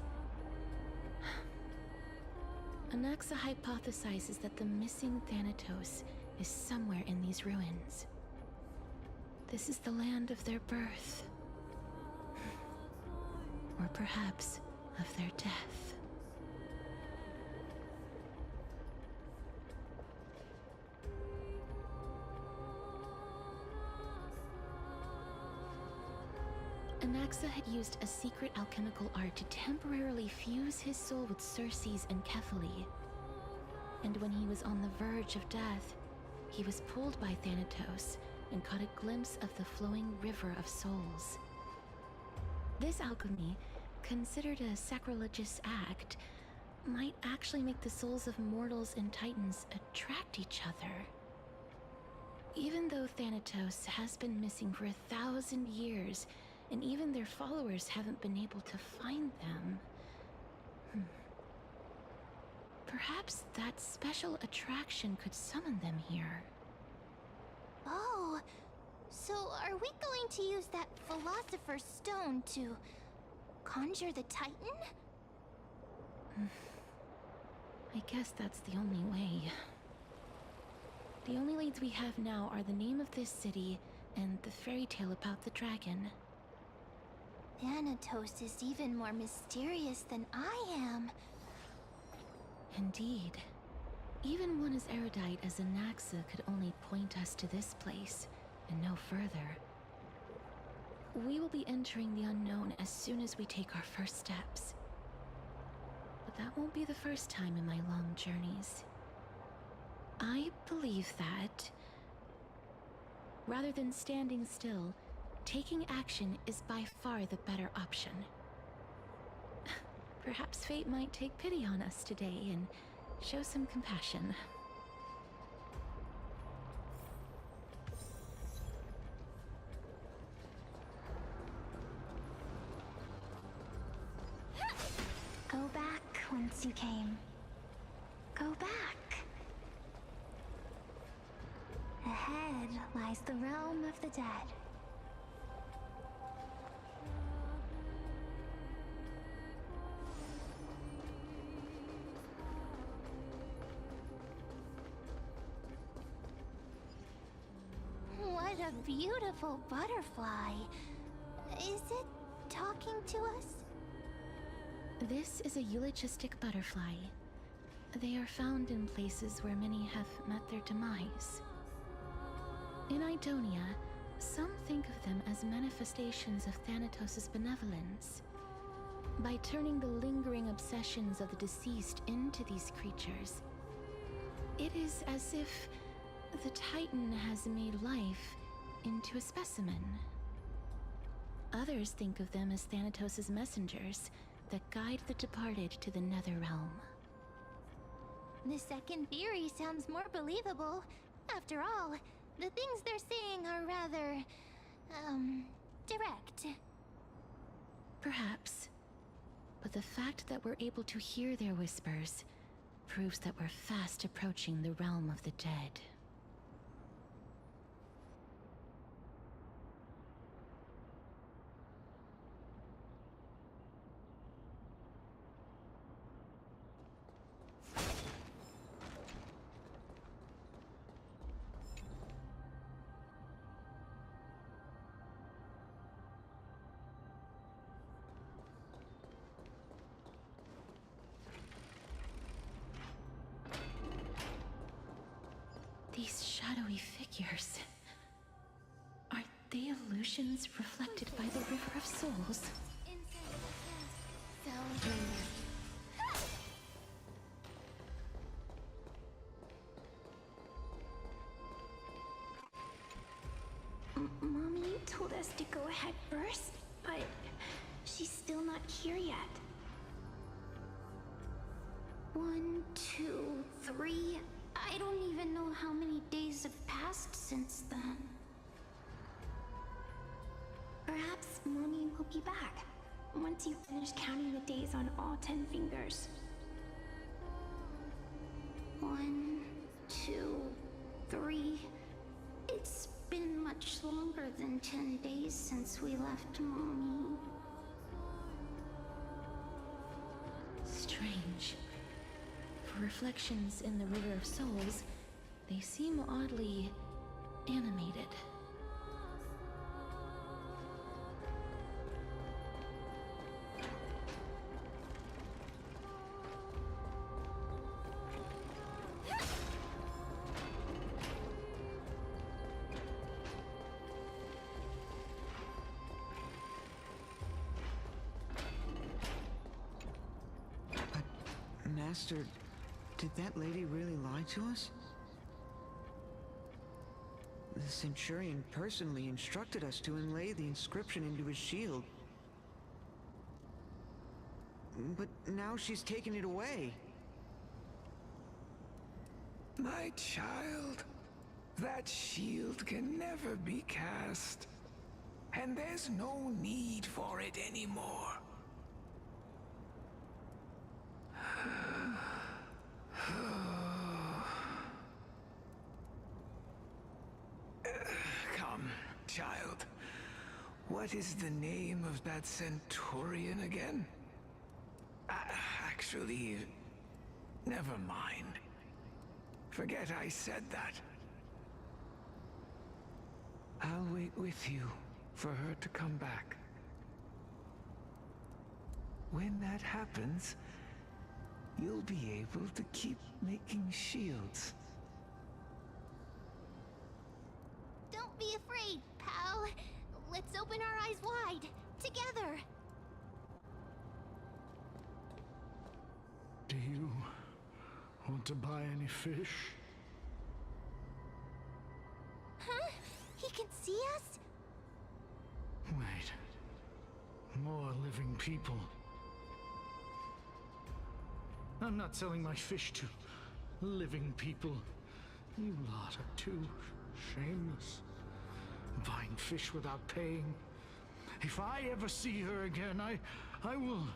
Anaxa hypothesizes that the missing Thanatos is somewhere in these ruins. This is the land of their birth. Or perhaps of their death. Anaxa had used a secret alchemical art to temporarily fuse his soul with Circe's and Kephae. And when he was on the verge of death, he was pulled by Thanatos and caught a glimpse of the flowing river of souls. This alchemy, considered a sacrilegious act, might actually make the souls of mortals and titans attract each other. Even though Thanatos has been missing for 1,000 years, and even their followers haven't been able to find them. Perhaps that special attraction could summon them here. Oh, so are we going to use that Philosopher's Stone to conjure the Titan? I guess that's the only way. The only leads we have now are the name of this city and the fairy tale about the dragon. Thanatos is even more mysterious than I am. Indeed. Even one as erudite as Anaxa could only point us to this place, and no further. We will be entering the unknown as soon as we take our first steps. But that won't be the first time in my long journeys. I believe that, rather than standing still, taking action is by far the better option. Perhaps fate might take pity on us today and show some compassion. Go back whence you came. Go back. Ahead lies the realm of the dead. What a beautiful butterfly. Is it talking to us? This is a eulogistic butterfly. They are found in places where many have met their demise. In Idonia, some think of them as manifestations of Thanatos' benevolence. By turning the lingering obsessions of the deceased into these creatures, it is as if the Titan has made life into a specimen. Others think of them as Thanatos' messengers that guide the departed to the nether realm. The second theory sounds more believable. After all, the things they're saying are rather, direct. Perhaps. But the fact that we're able to hear their whispers proves that we're fast approaching the realm of the dead. These shadowy figures. Are they illusions reflected by the River of Souls? Mommy told us to go ahead first, but she's still not here yet. 1, 2, 3. I don't even know how many days have passed since then. Perhaps Mommy will be back once you finish counting the days on all 10 fingers. 1, 2, 3. It's been much longer than 10 days since we left Mommy. Strange. For reflections in the River of Souls, they seem oddly animated. Master, did that lady really lie to us? The Centurion personally instructed us to inlay the inscription into his shield. But now she's taken it away. My child, that shield can never be cast. And there's no need for it anymore. Come, child. What is the name of that Centurion again? Actually, never mind. Forget I said that. I'll wait with you for her to come back. When that happens, you'll be able to keep making shields. Don't be afraid, pal. Let's open our eyes wide, together. Do you want to buy any fish? Huh? He can see us? Wait. More living people. I'm not selling my fish to living people. You lot are too shameless. Buying fish without paying. If I ever see her again, I will...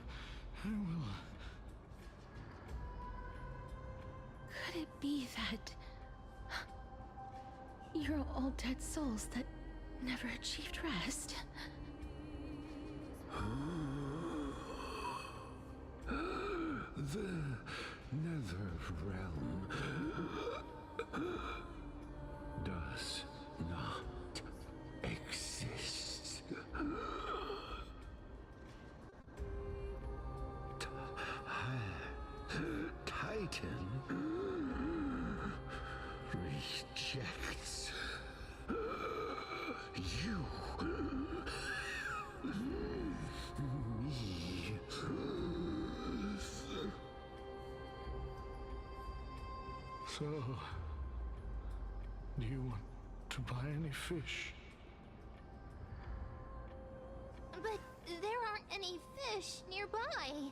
Could it be that you're all dead souls that never achieved rest? The Nether Realm does not exist. Titan rejects you. Me. So, do you want to buy any fish? But there aren't any fish nearby.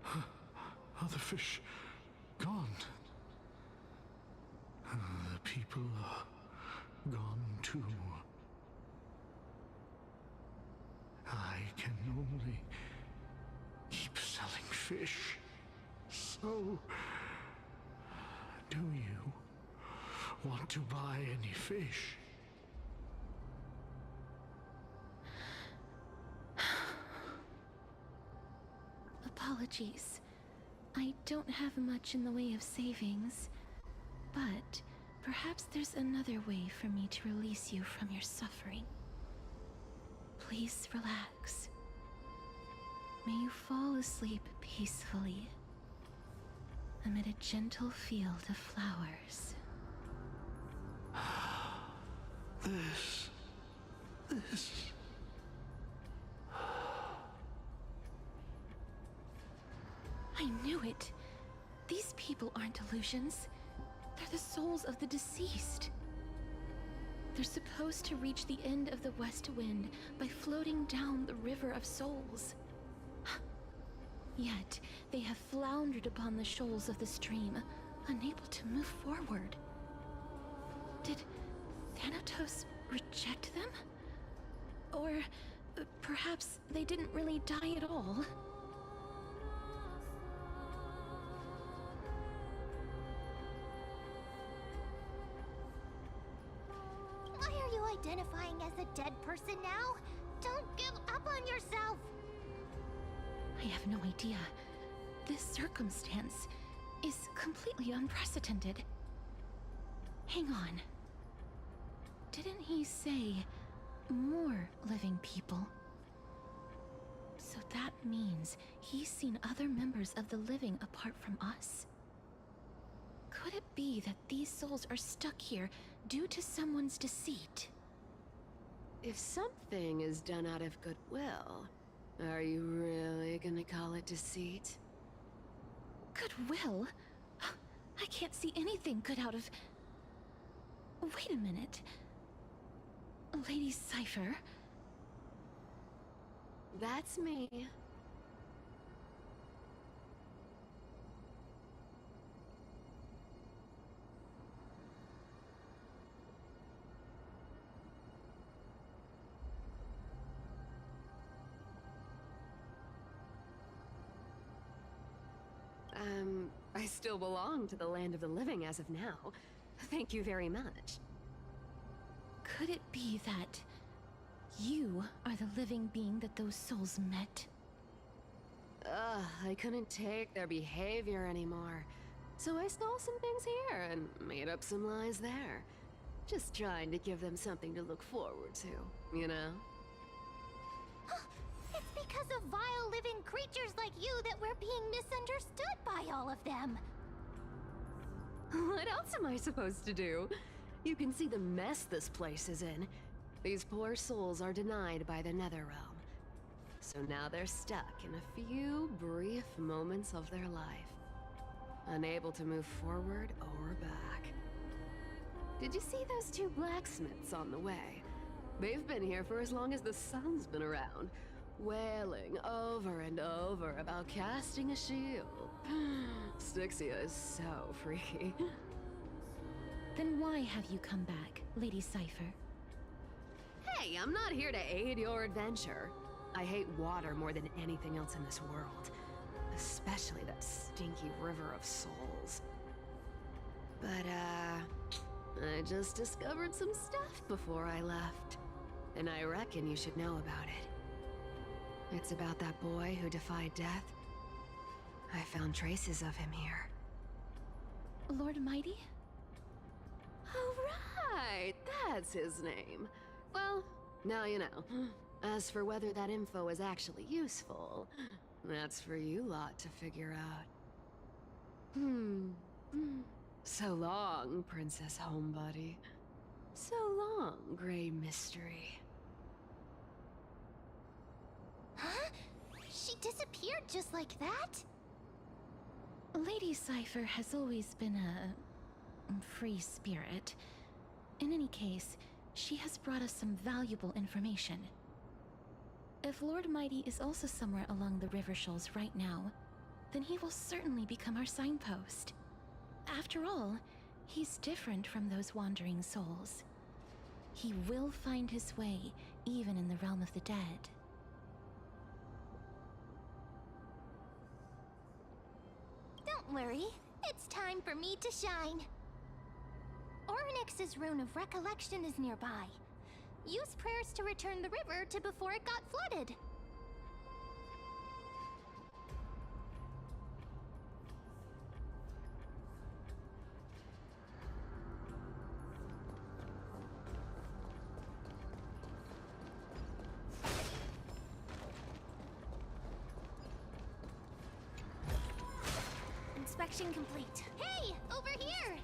Are the fish gone? The people are gone too. I can only keep selling fish. So, do you want to buy any fish? Apologies. I don't have much in the way of savings, but perhaps there's another way for me to release you from your suffering. Please relax. May you fall asleep peacefully amid a gentle field of flowers. knew it. These people aren't illusions. They're the souls of the deceased. They're supposed to reach the end of the West Wind by floating down the River of Souls. Yet, they have floundered upon the shoals of the stream, unable to move forward. Did Thanatos reject them? Or perhaps they didn't really die at all? Why are you identifying as a dead person now? Don't give up on yourself! I have no idea. This circumstance is completely unprecedented. Hang on. Didn't he say more living people? So that means he's seen other members of the living apart from us? Could it be that these souls are stuck here due to someone's deceit? If something is done out of goodwill, are you really gonna call it deceit? Goodwill? I can't see anything good out of... Wait a minute. Lady Cypher? That's me. I still belong to the land of the living as of now. Thank you very much. Could it be that you are the living being that those souls met? I couldn't take their behavior anymore. So I stole some things here and made up some lies there. Just trying to give them something to look forward to, you know? It's because of vile living creatures like you that we're being misunderstood by all of them. What else am I supposed to do? You can see the mess this place is in. These poor souls are denied by the Netherrealm. So now they're stuck in a few brief moments of their life. Unable to move forward or back. Did you see those two blacksmiths on the way? They've been here for as long as the sun's been around, wailing over and over about casting a shield. Styxia is so freaky. Then why have you come back, Lady Cypher? Hey, I'm not here to aid your adventure. I hate water more than anything else in this world. Especially that stinky river of souls. But, I just discovered some stuff before I left. And I reckon you should know about it. It's about that boy who defied death. I found traces of him here. Lord Mighty? Oh, right! That's his name. Well, now you know. As for whether that info is actually useful, that's for you lot to figure out. So long, Princess Homebody. So long, Grey Mystery. Huh? She disappeared just like that? Lady Cypher has always been a free spirit. In any case, she has brought us some valuable information. If Lord Mighty is also somewhere along the river shoals right now, then he will certainly become our signpost. After all, he's different from those wandering souls. He will find his way, even in the realm of the dead. Don't worry, it's time for me to shine. Ornyx's Rune of Recollection is nearby. Use prayers to return the river to before it got flooded. Inspection complete. Hey, over here!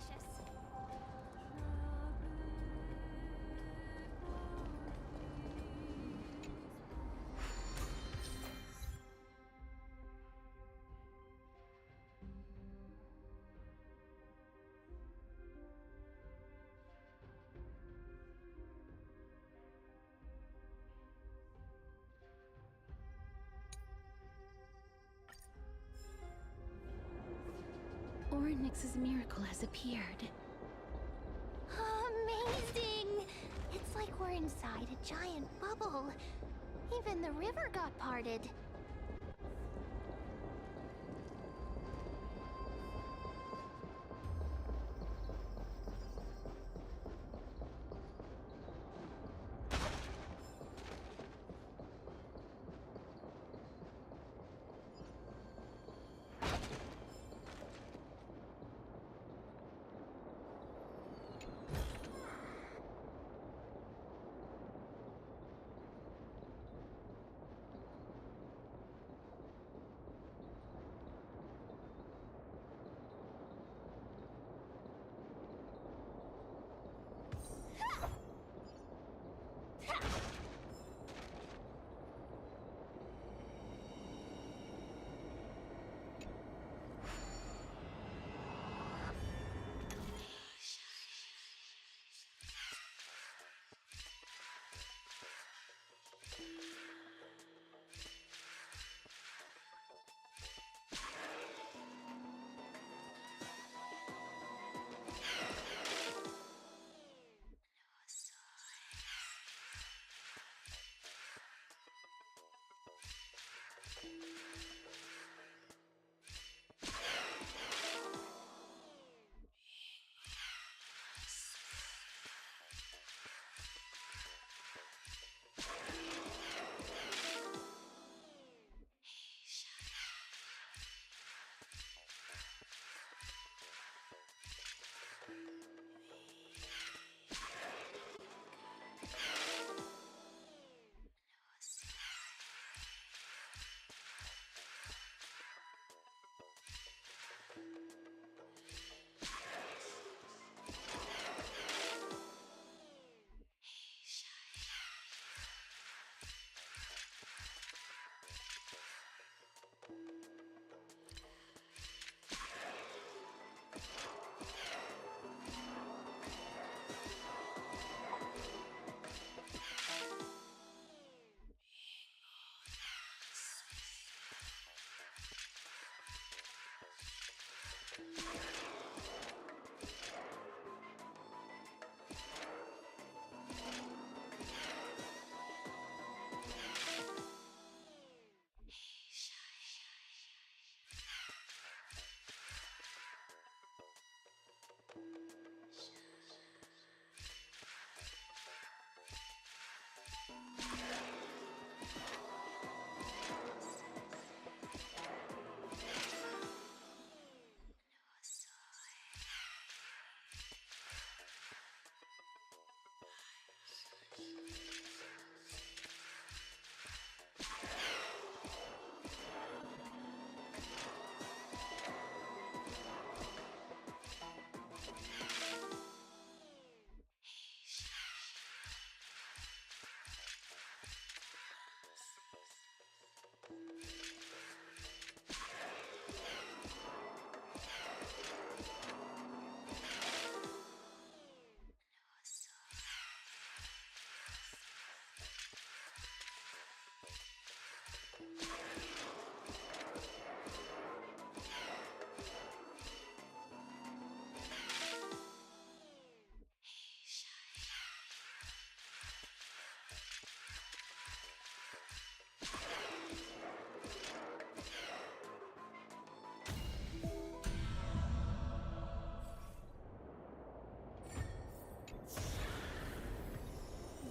Nix's miracle has appeared. Amazing! It's like we're inside a giant bubble. Even the river got parted.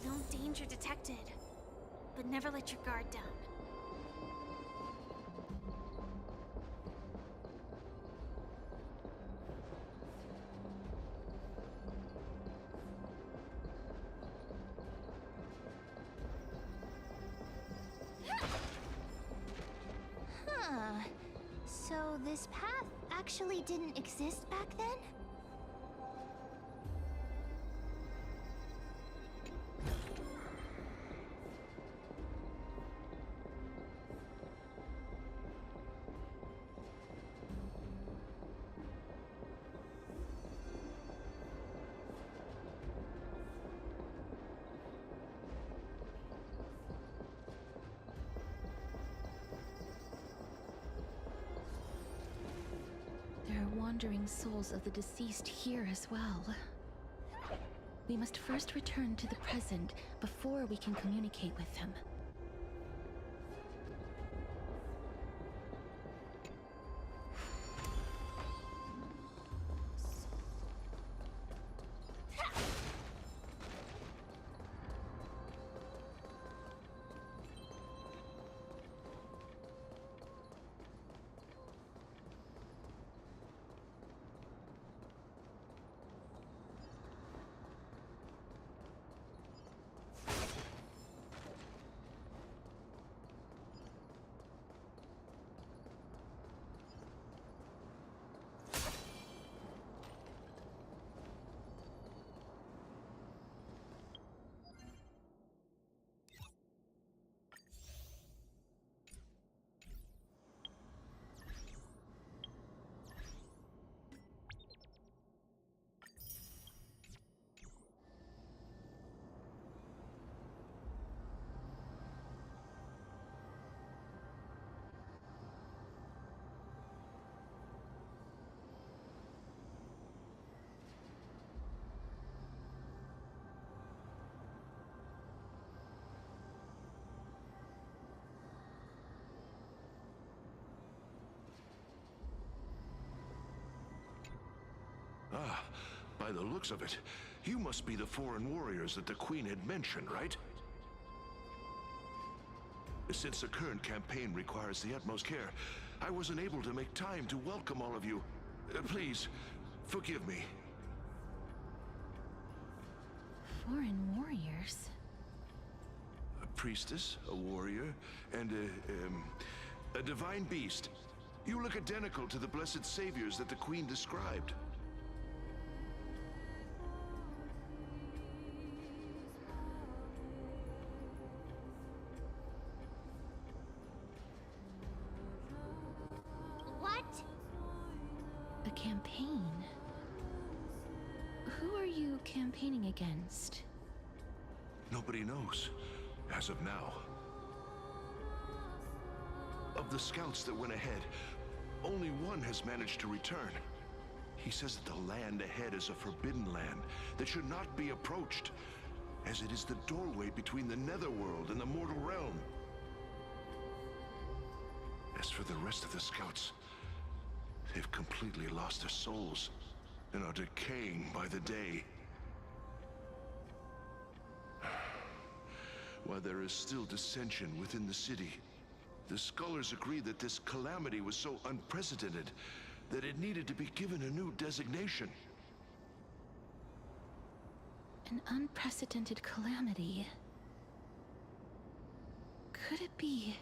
No danger detected. But never let your guard down. Huh. So this path actually didn't exist back then? wandering souls of the deceased here as well. We must first return to the present before we can communicate with them. Ah, by the looks of it, you must be the foreign warriors that the Queen had mentioned, right? Since the current campaign requires the utmost care, I wasn't able to make time to welcome all of you. Please, forgive me. Foreign warriors? A priestess, a warrior, and a divine beast. You look identical to the blessed saviors that the Queen described. What? A campaign? Who are you campaigning against? Nobody knows, as of now. Of the scouts that went ahead, only one has managed to return. He says that the land ahead is a forbidden land that should not be approached, as it is the doorway between the netherworld and the mortal realm. As for the rest of the scouts, they've completely lost their souls and are decaying by the day. While there is still dissension within the city, the scholars agree that this calamity was so unprecedented that it needed to be given a new designation. An unprecedented calamity. Could it be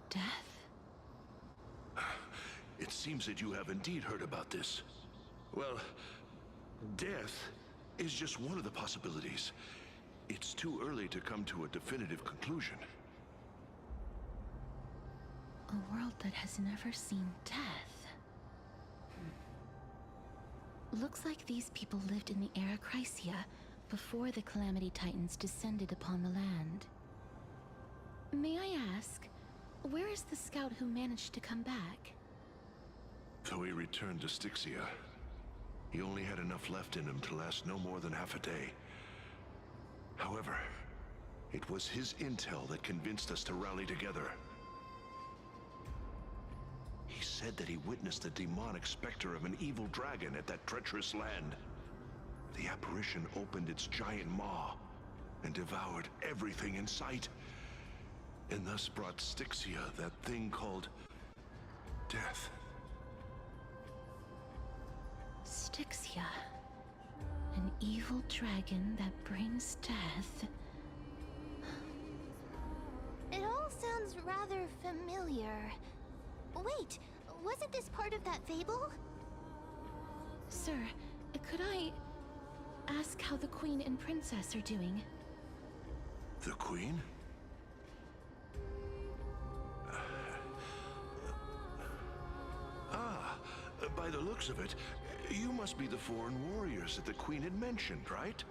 death? It seems that you have indeed heard about this. Well, death is just one of the possibilities. It's too early to come to a definitive conclusion. A world that has never seen death. Looks like these people lived in the era Chrysia before the Calamity Titans descended upon the land. May I ask, where is the scout who managed to come back? Though he returned to Styxia, he only had enough left in him to last no more than half a day. However, it was his intel that convinced us to rally together. He said that he witnessed the demonic specter of an evil dragon at that treacherous land. The apparition opened its giant maw and devoured everything in sight, and thus brought Styxia that thing called death. Styxia. An evil dragon that brings death. It all sounds rather familiar. Wait, wasn't this part of that fable? Sir, could I ask how the Queen and Princess are doing? The Queen? By the looks of it, you must be the foreign warriors that the Queen had mentioned, right?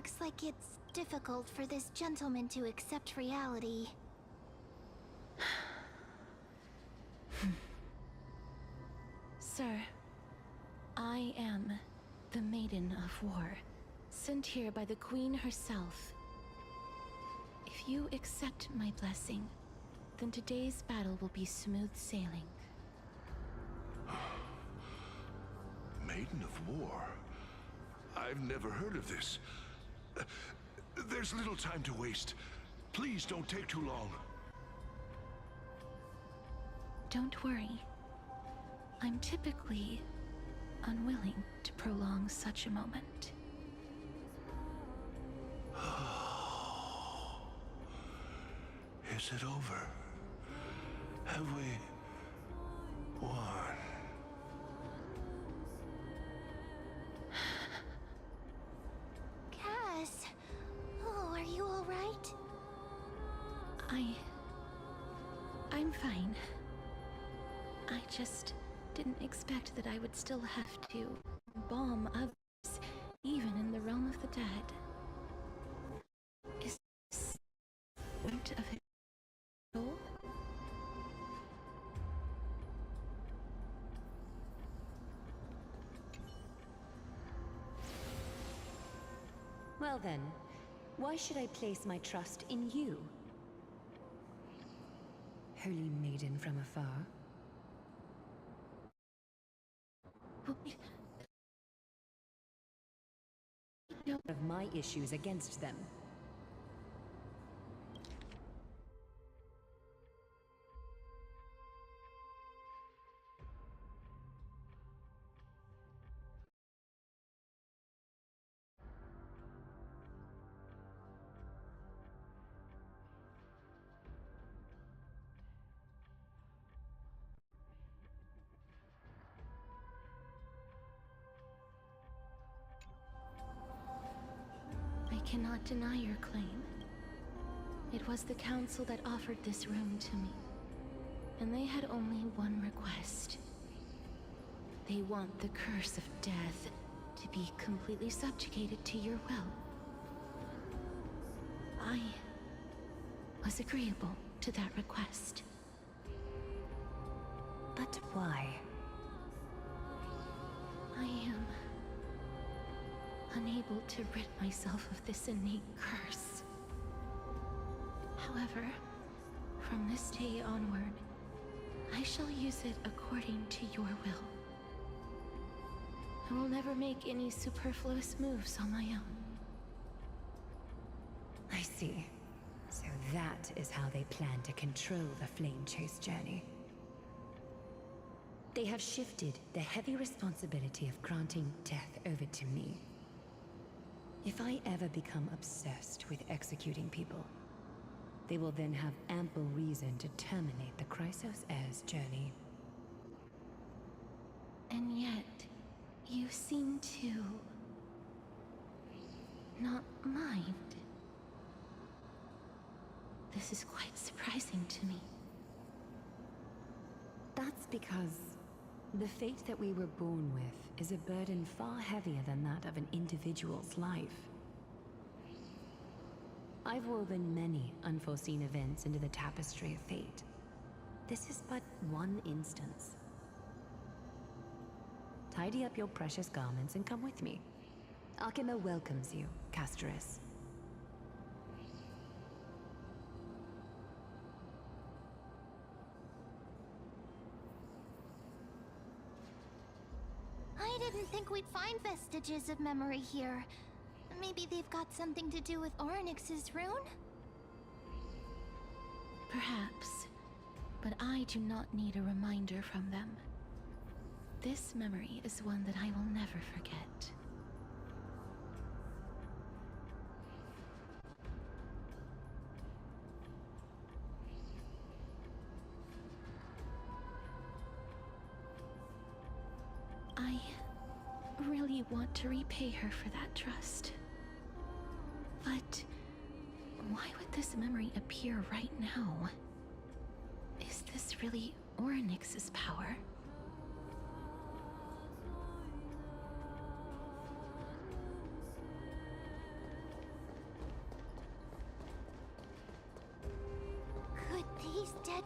Looks like it's difficult for this gentleman to accept reality. Sir, I am the Maiden of War, sent here by the Queen herself. If you accept my blessing, then today's battle will be smooth sailing. Maiden of War? I've never heard of this. There's little time to waste. Please don't take too long. Don't worry. I'm typically unwilling to prolong such a moment. Is it over? Have we won? Cass, oh, are you all right? I'm fine. I just didn't expect that I would still have to bomb others, even in the realm of the dead. Is this the point of it all? Well then, why should I place my trust in you? Holy maiden from afar. Of my issues against them. I cannot deny your claim. It was the Council that offered this room to me, and they had only one request. They want the curse of death to be completely subjugated to your will. I was agreeable to that request. But why? I am unable to rid myself of this innate curse. However, from this day onward, I shall use it according to your will. I will never make any superfluous moves on my own. I see. So that is how they plan to control the Flame Chase journey. They have shifted the heavy responsibility of granting death over to me. If I ever become obsessed with executing people, they will then have ample reason to terminate the Chrysos Heir's journey. And yet, you seem to not mind. This is quite surprising to me. That's because the fate that we were born with is a burden far heavier than that of an individual's life. I've woven many unforeseen events into the tapestry of fate. This is but one instance. Tidy up your precious garments and come with me. Arkema welcomes you, Castoris. I didn't think we'd find vestiges of memory here. Maybe they've got something to do with Ornyx's rune? Perhaps, but I do not need a reminder from them. This memory is one that I will never forget. I really want to repay her for that trust. But why would this memory appear right now? Is this really Ornyx's power?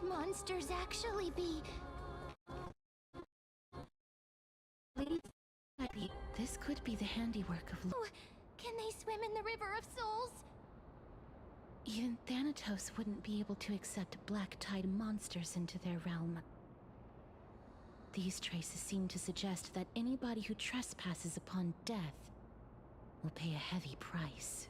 Could monsters actually be... This could be the handiwork of... Oh, can they swim in the River of Souls? Even Thanatos wouldn't be able to accept black tide monsters into their realm. These traces seem to suggest that anybody who trespasses upon death will pay a heavy price.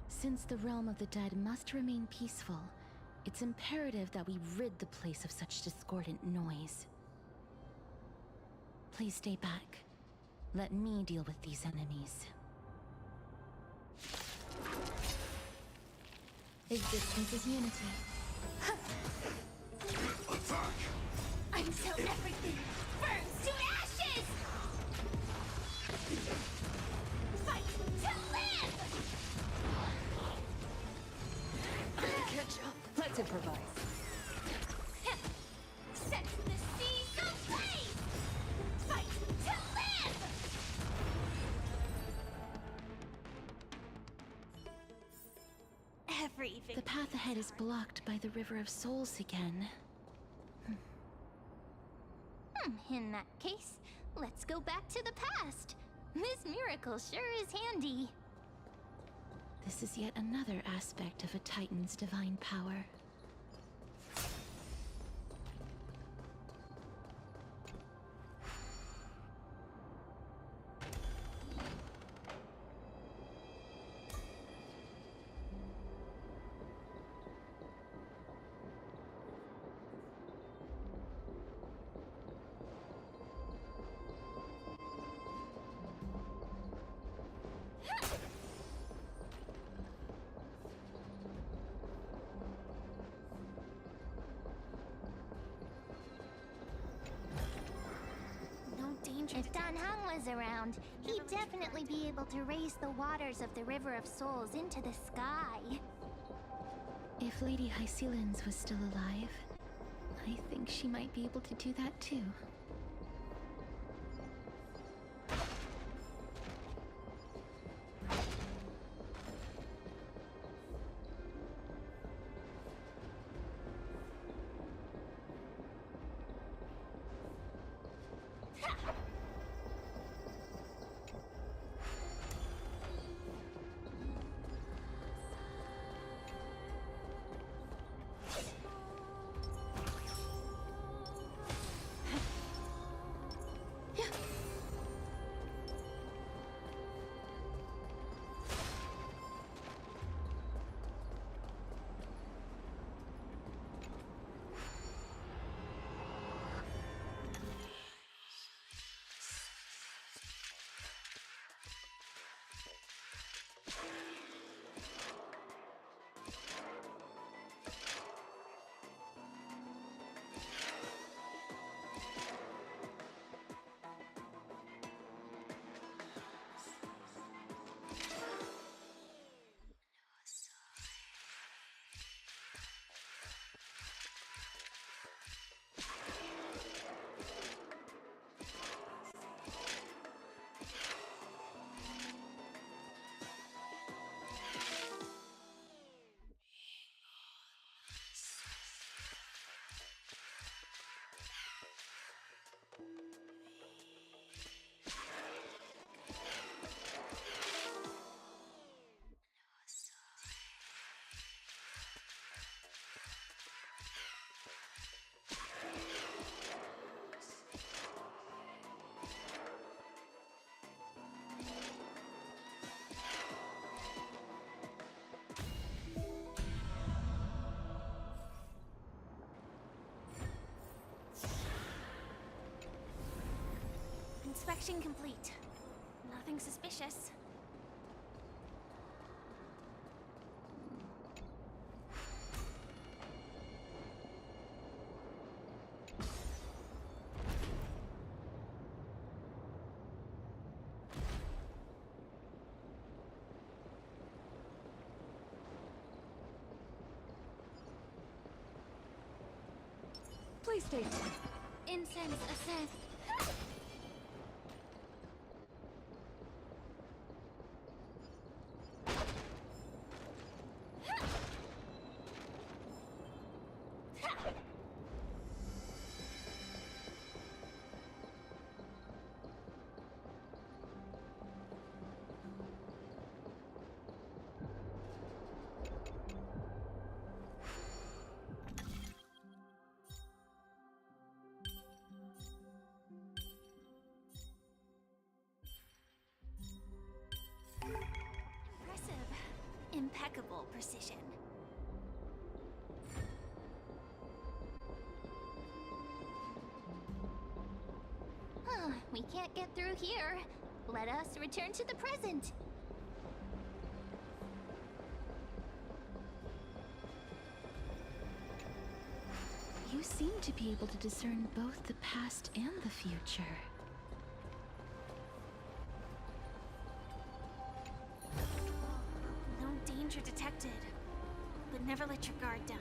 Since the realm of the dead must remain peaceful, it's imperative that we rid the place of such discordant noise. Please stay back. Let me deal with these enemies. Existence is unity. Attack! Until everything burns to ashes! Fight to live! Catch up. Let's improvise. Set the seas ablaze! Fight to live! Everything. The path ahead is blocked by the River of Souls again. In that case, let's go back to the past. This miracle sure is handy. This is yet another aspect of a Titan's divine power. If Dan Hang was around, he'd definitely be able to raise the waters of the River of Souls into the sky. If Lady Hycelens was still alive, I think she might be able to do that too. Inspection complete. Nothing suspicious. Please stay. Incense ascend. We can't get through here. Let us return to the present. You seem to be able to discern both the past and the future. No danger detected. But never let your guard down.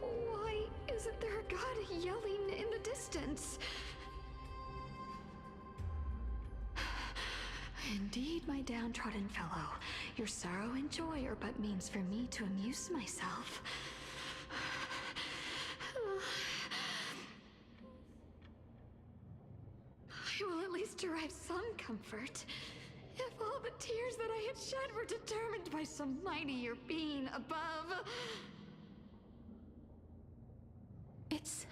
Why isn't there a god yelling in the distance? Indeed, my downtrodden fellow, your sorrow and joy are but means for me to amuse myself. I will at least derive some comfort. If all the tears that I had shed were determined by some mightier being above. It's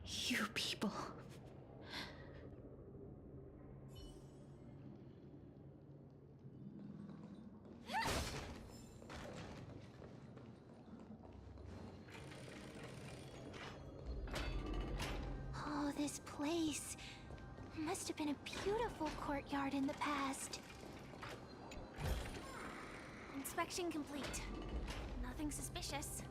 you people. Oh, this place must have been a beautiful courtyard in the past. Inspection complete. Nothing suspicious.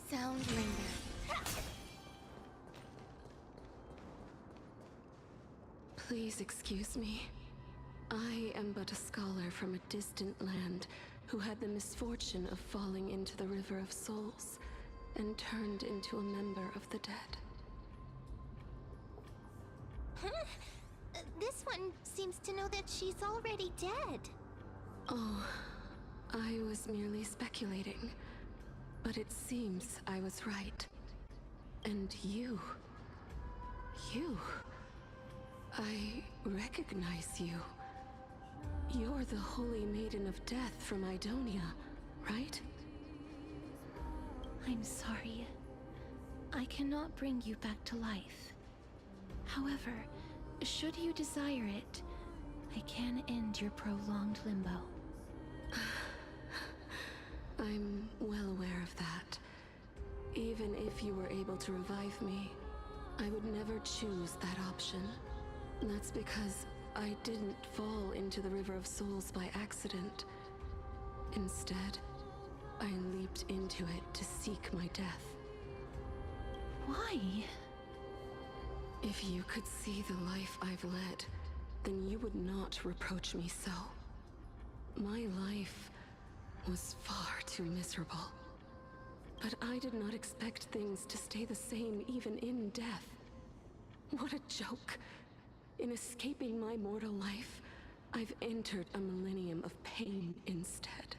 Sound linger. Please excuse me. I am but a scholar from a distant land who had the misfortune of falling into the River of Souls and turned into a member of the dead. This one seems to know that she's already dead. Oh, I was merely speculating. But it seems I was right. And you... I recognize you. You're the Holy Maiden of Death from Idonia, right? I'm sorry. I cannot bring you back to life. However, should you desire it, I can end your prolonged limbo. I'm well aware of that. Even if you were able to revive me, I would never choose that option. That's because I didn't fall into the River of Souls by accident. Instead, I leaped into it to seek my death. Why? If you could see the life I've led, then you would not reproach me so. My life was far too miserable. But I did not expect things to stay the same even in death. What a joke! In escaping my mortal life, I've entered a millennium of pain instead.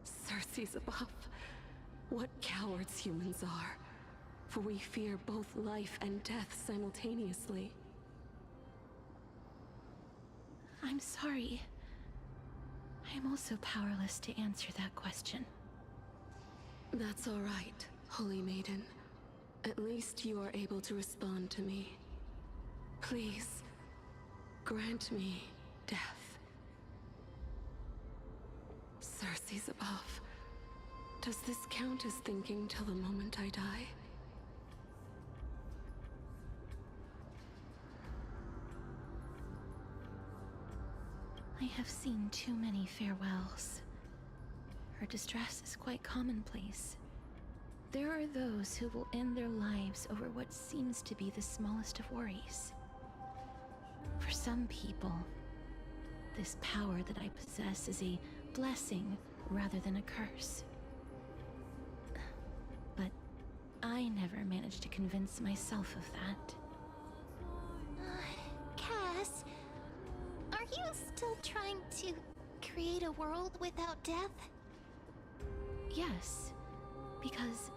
Circes above, what cowards humans are, for we fear both life and death simultaneously. I'm sorry. I'm also powerless to answer that question. That's all right, Holy Maiden. At least you are able to respond to me. Please, grant me death. Circes above, does this count as thinking till the moment I die? I have seen too many farewells. Her distress is quite commonplace. There are those who will end their lives over what seems to be the smallest of worries. For some people, this power that I possess is a blessing rather than a curse. But I never managed to convince myself of that. Cass, are you still trying to create a world without death? Yes, because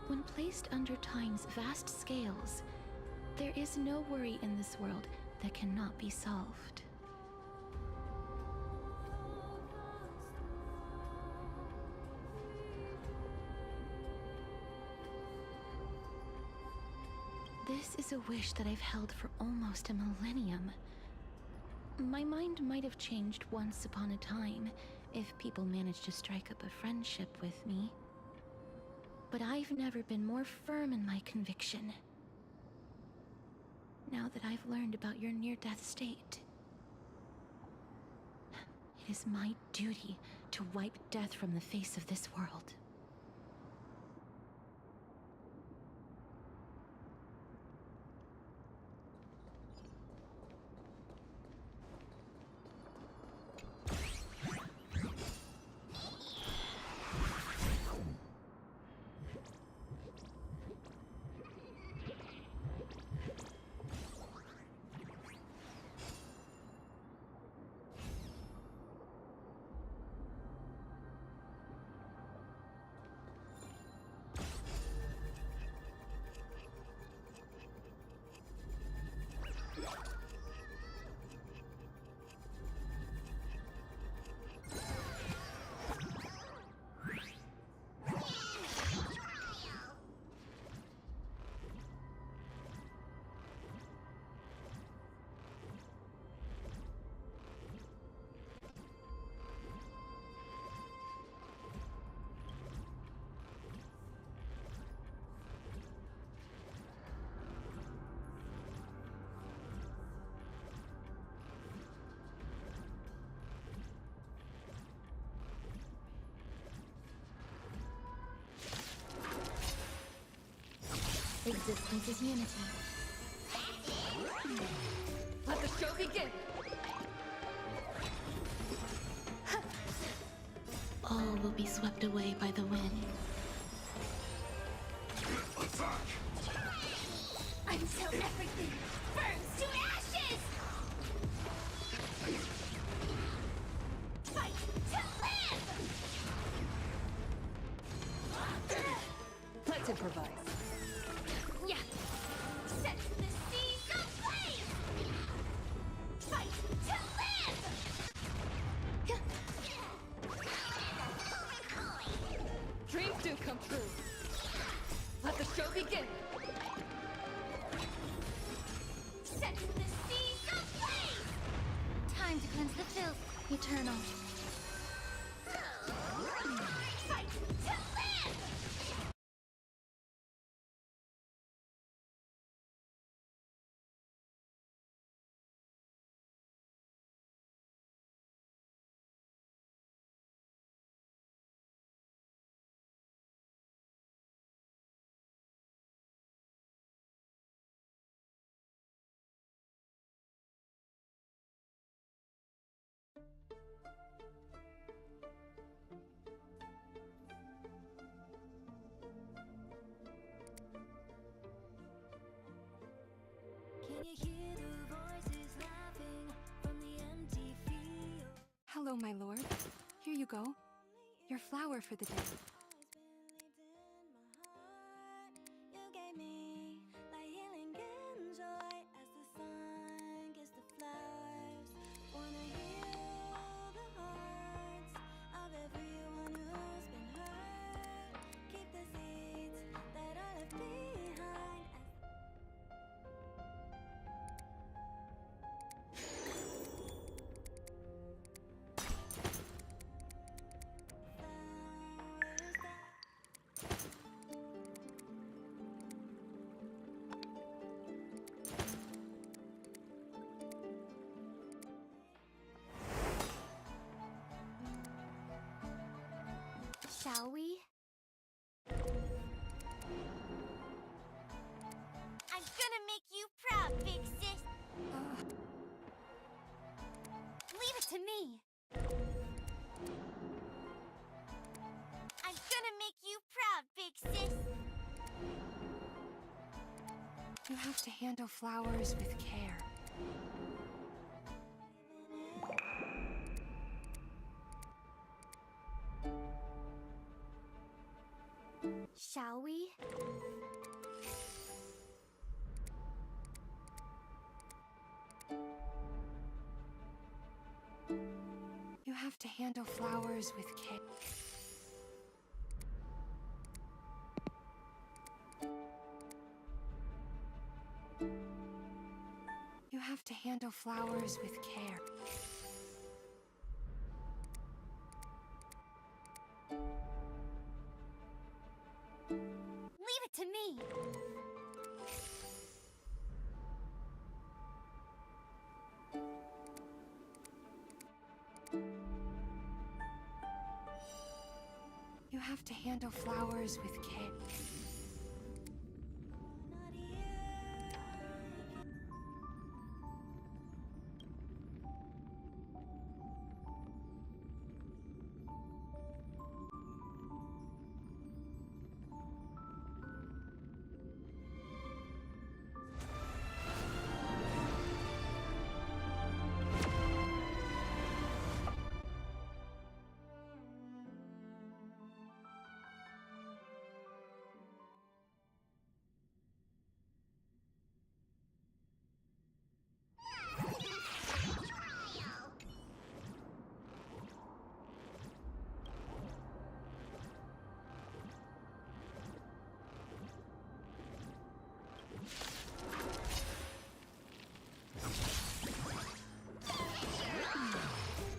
when placed under time's vast scales, there is no worry in this world that cannot be solved. This is a wish that I've held for almost a millennium. My mind might have changed once upon a time if people managed to strike up a friendship with me. But I've never been more firm in my conviction. Now that I've learned about your near-death state, it is my duty to wipe death from the face of this world. Existence is unity. Let the show begin! All will be swept away by the wind. Attack! Until everything burns to ashes! improvise. Yeah. Set the seas ablaze! Fight to live! Dreams do come true. Let the show begin. Set the seas ablaze! Time to cleanse the filth. Eternal. Fight to live! Can you hear the voices laughing from the empty field? Hello, my lord. Here you go. Your flower for the day. You gave me like healing and joy as the sun gets the flowers. Wanna heal the hearts of everyone who's been hurt. Keep the seeds that are left behind. Shall we? I'm gonna make you proud, big sis. Leave it to me. I'm gonna make you proud, big sis. You have to handle flowers with care. Shall we? You have to handle flowers with care. You have to handle flowers with care. Leave it to me. You have to handle flowers with care.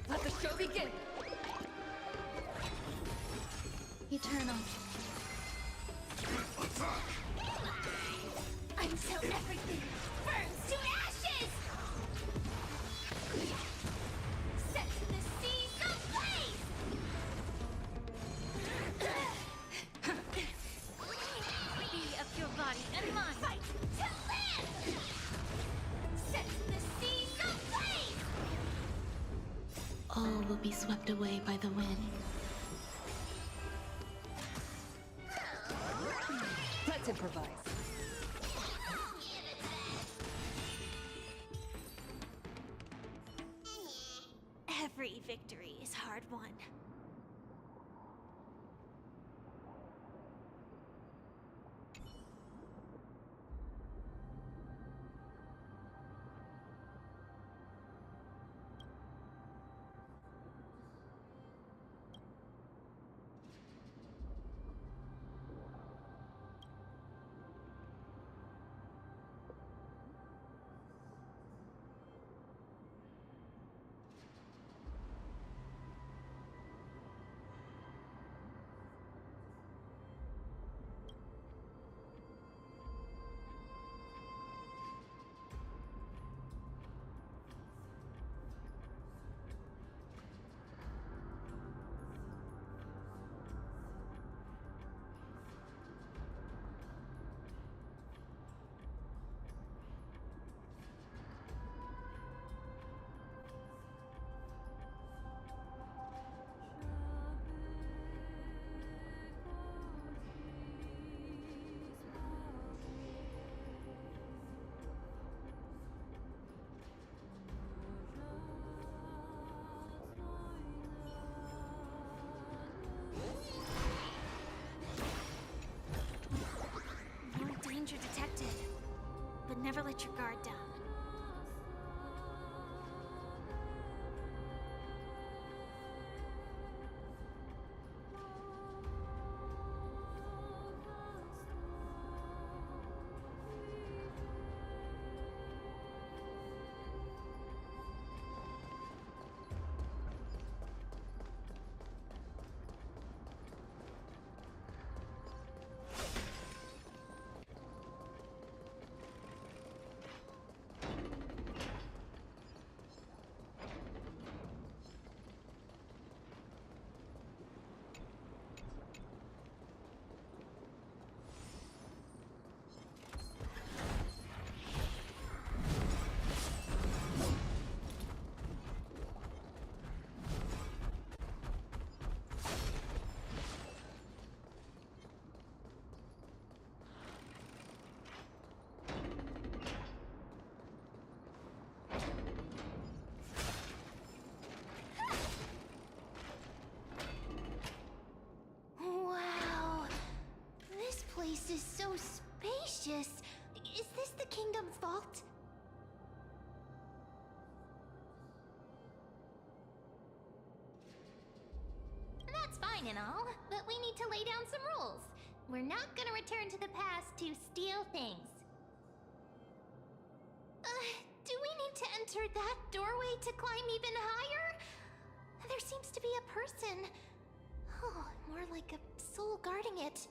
Let the show begin. Eternal. Until everything burns to ashes! Set the seas ablaze! Be of your body and mind. Fight to live! Set the seas ablaze! All will be swept away by the wind. Let's improvise. Every victory is hard won. place is so spacious. Is this the kingdom's vault? That's fine and all, but we need to lay down some rules. We're not gonna return to the past to steal things. Do we need to enter that doorway to climb even higher? There seems to be a person. Oh, more like a soul guarding it.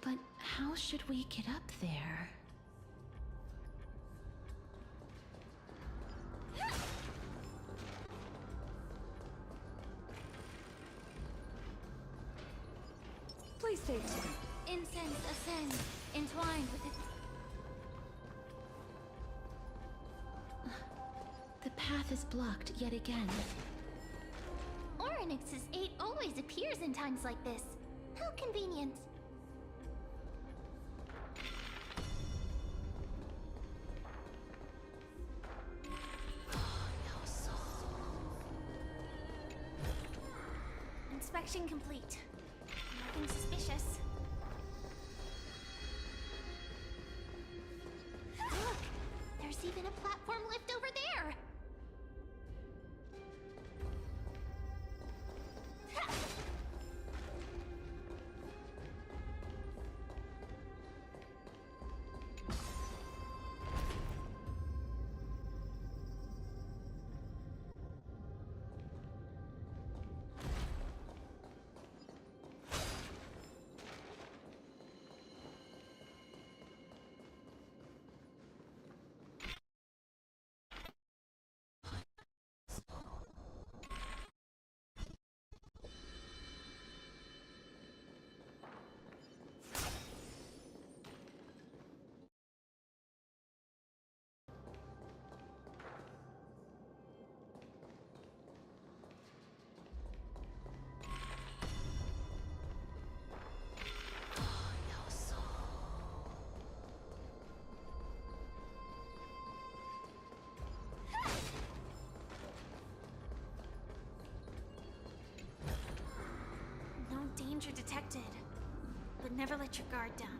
But how should we get up there? Please take it. Incense ascends, entwined with it. The path is blocked yet again. Orynyx's 8 always appears in times like this. How convenient. Inspection complete. Nothing suspicious. Look! There's even a platform lift over there! Danger detected, but never let your guard down.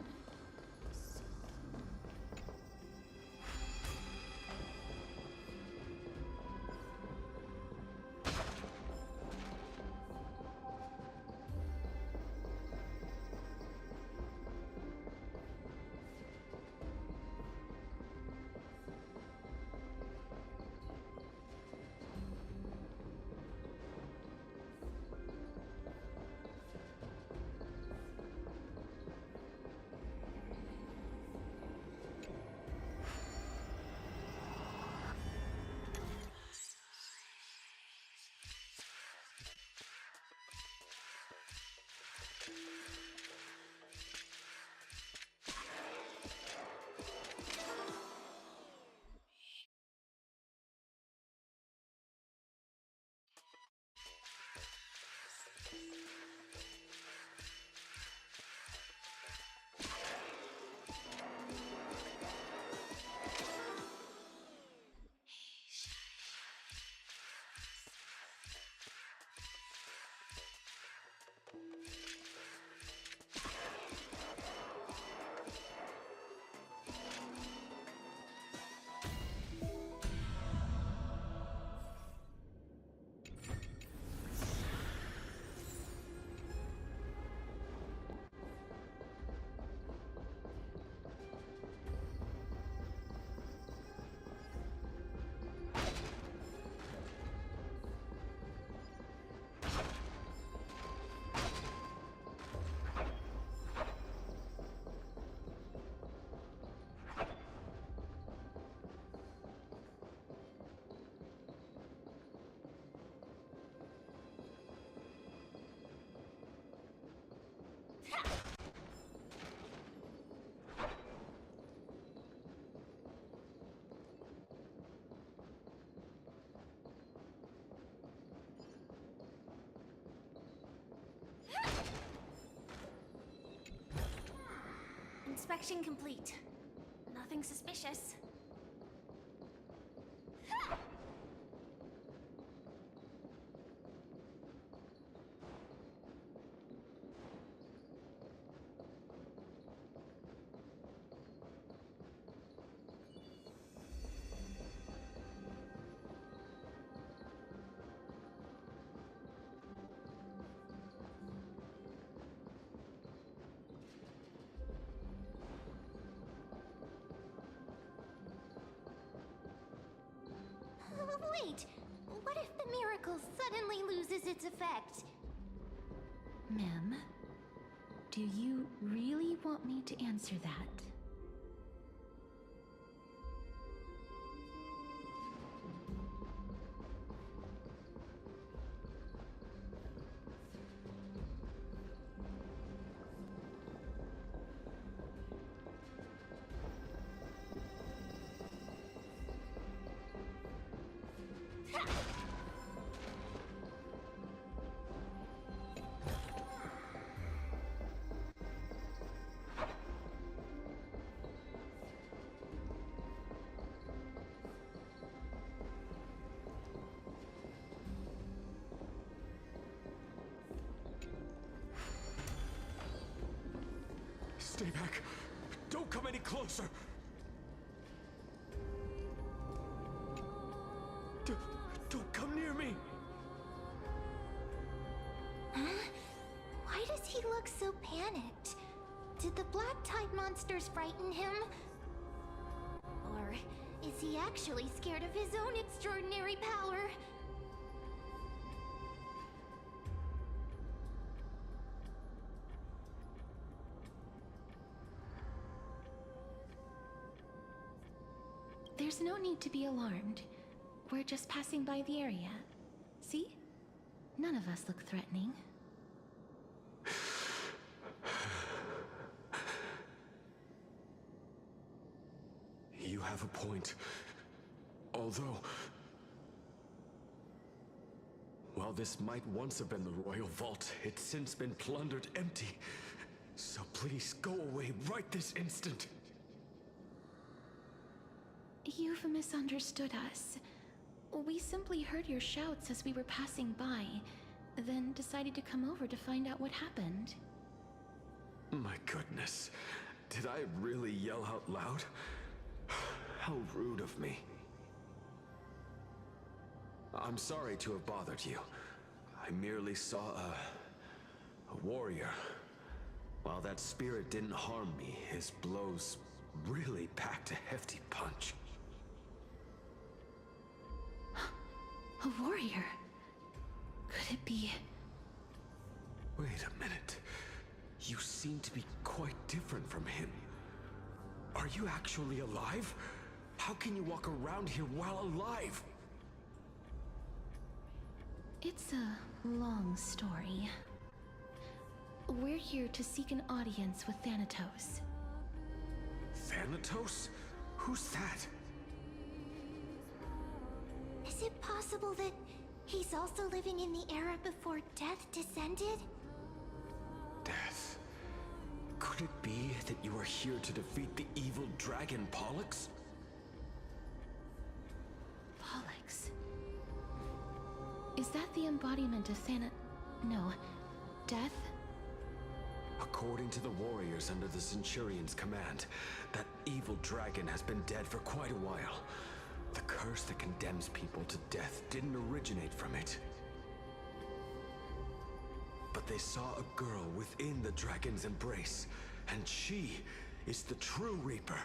Inspection complete. Nothing suspicious. Wait, what if the miracle suddenly loses its effect? Mem, do you really want me to answer that? Stay back. Don't come any closer. Don't come near me. Huh? Why does he look so panicked? Did the black tide monsters frighten him? Or is he actually scared of his own extraordinary power? There's no need to be alarmed. We're just passing by the area. See? None of us look threatening. You have a point. Although, while this might once have been the royal vault, it's since been plundered empty. So please go away right this instant. You've misunderstood us. We simply heard your shouts as we were passing by, then decided to come over to find out what happened. My goodness. Did I really yell out loud? How rude of me. I'm sorry to have bothered you. I merely saw a warrior. While that spirit didn't harm me, his blows really packed a hefty punch. A warrior? Could it be... Wait a minute. You seem to be quite different from him. Are you actually alive? How can you walk around here while alive? It's a long story. We're here to seek an audience with Thanatos. Thanatos? Who's that? Is it possible that he's also living in the era before death descended? Death? Could it be that you are here to defeat the evil dragon Pollux? Pollux? Is that the embodiment of No. Death? According to the warriors under the Centurion's command, that evil dragon has been dead for quite a while. The curse that condemns people to death didn't originate from it. But they saw a girl within the dragon's embrace, and she is the true Reaper.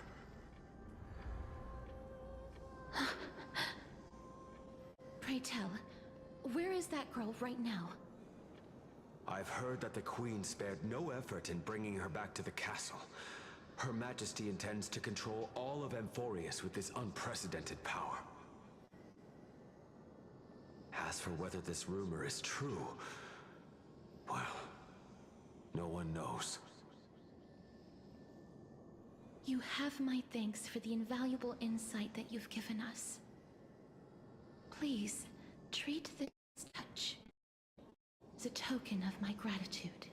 Pray tell, where is that girl right now? I've heard that the Queen spared no effort in bringing her back to the castle. Her Majesty intends to control all of Amphorius with this unprecedented power. As for whether this rumor is true, well, no one knows. You have my thanks for the invaluable insight that you've given us. Please, treat this touch as a token of my gratitude.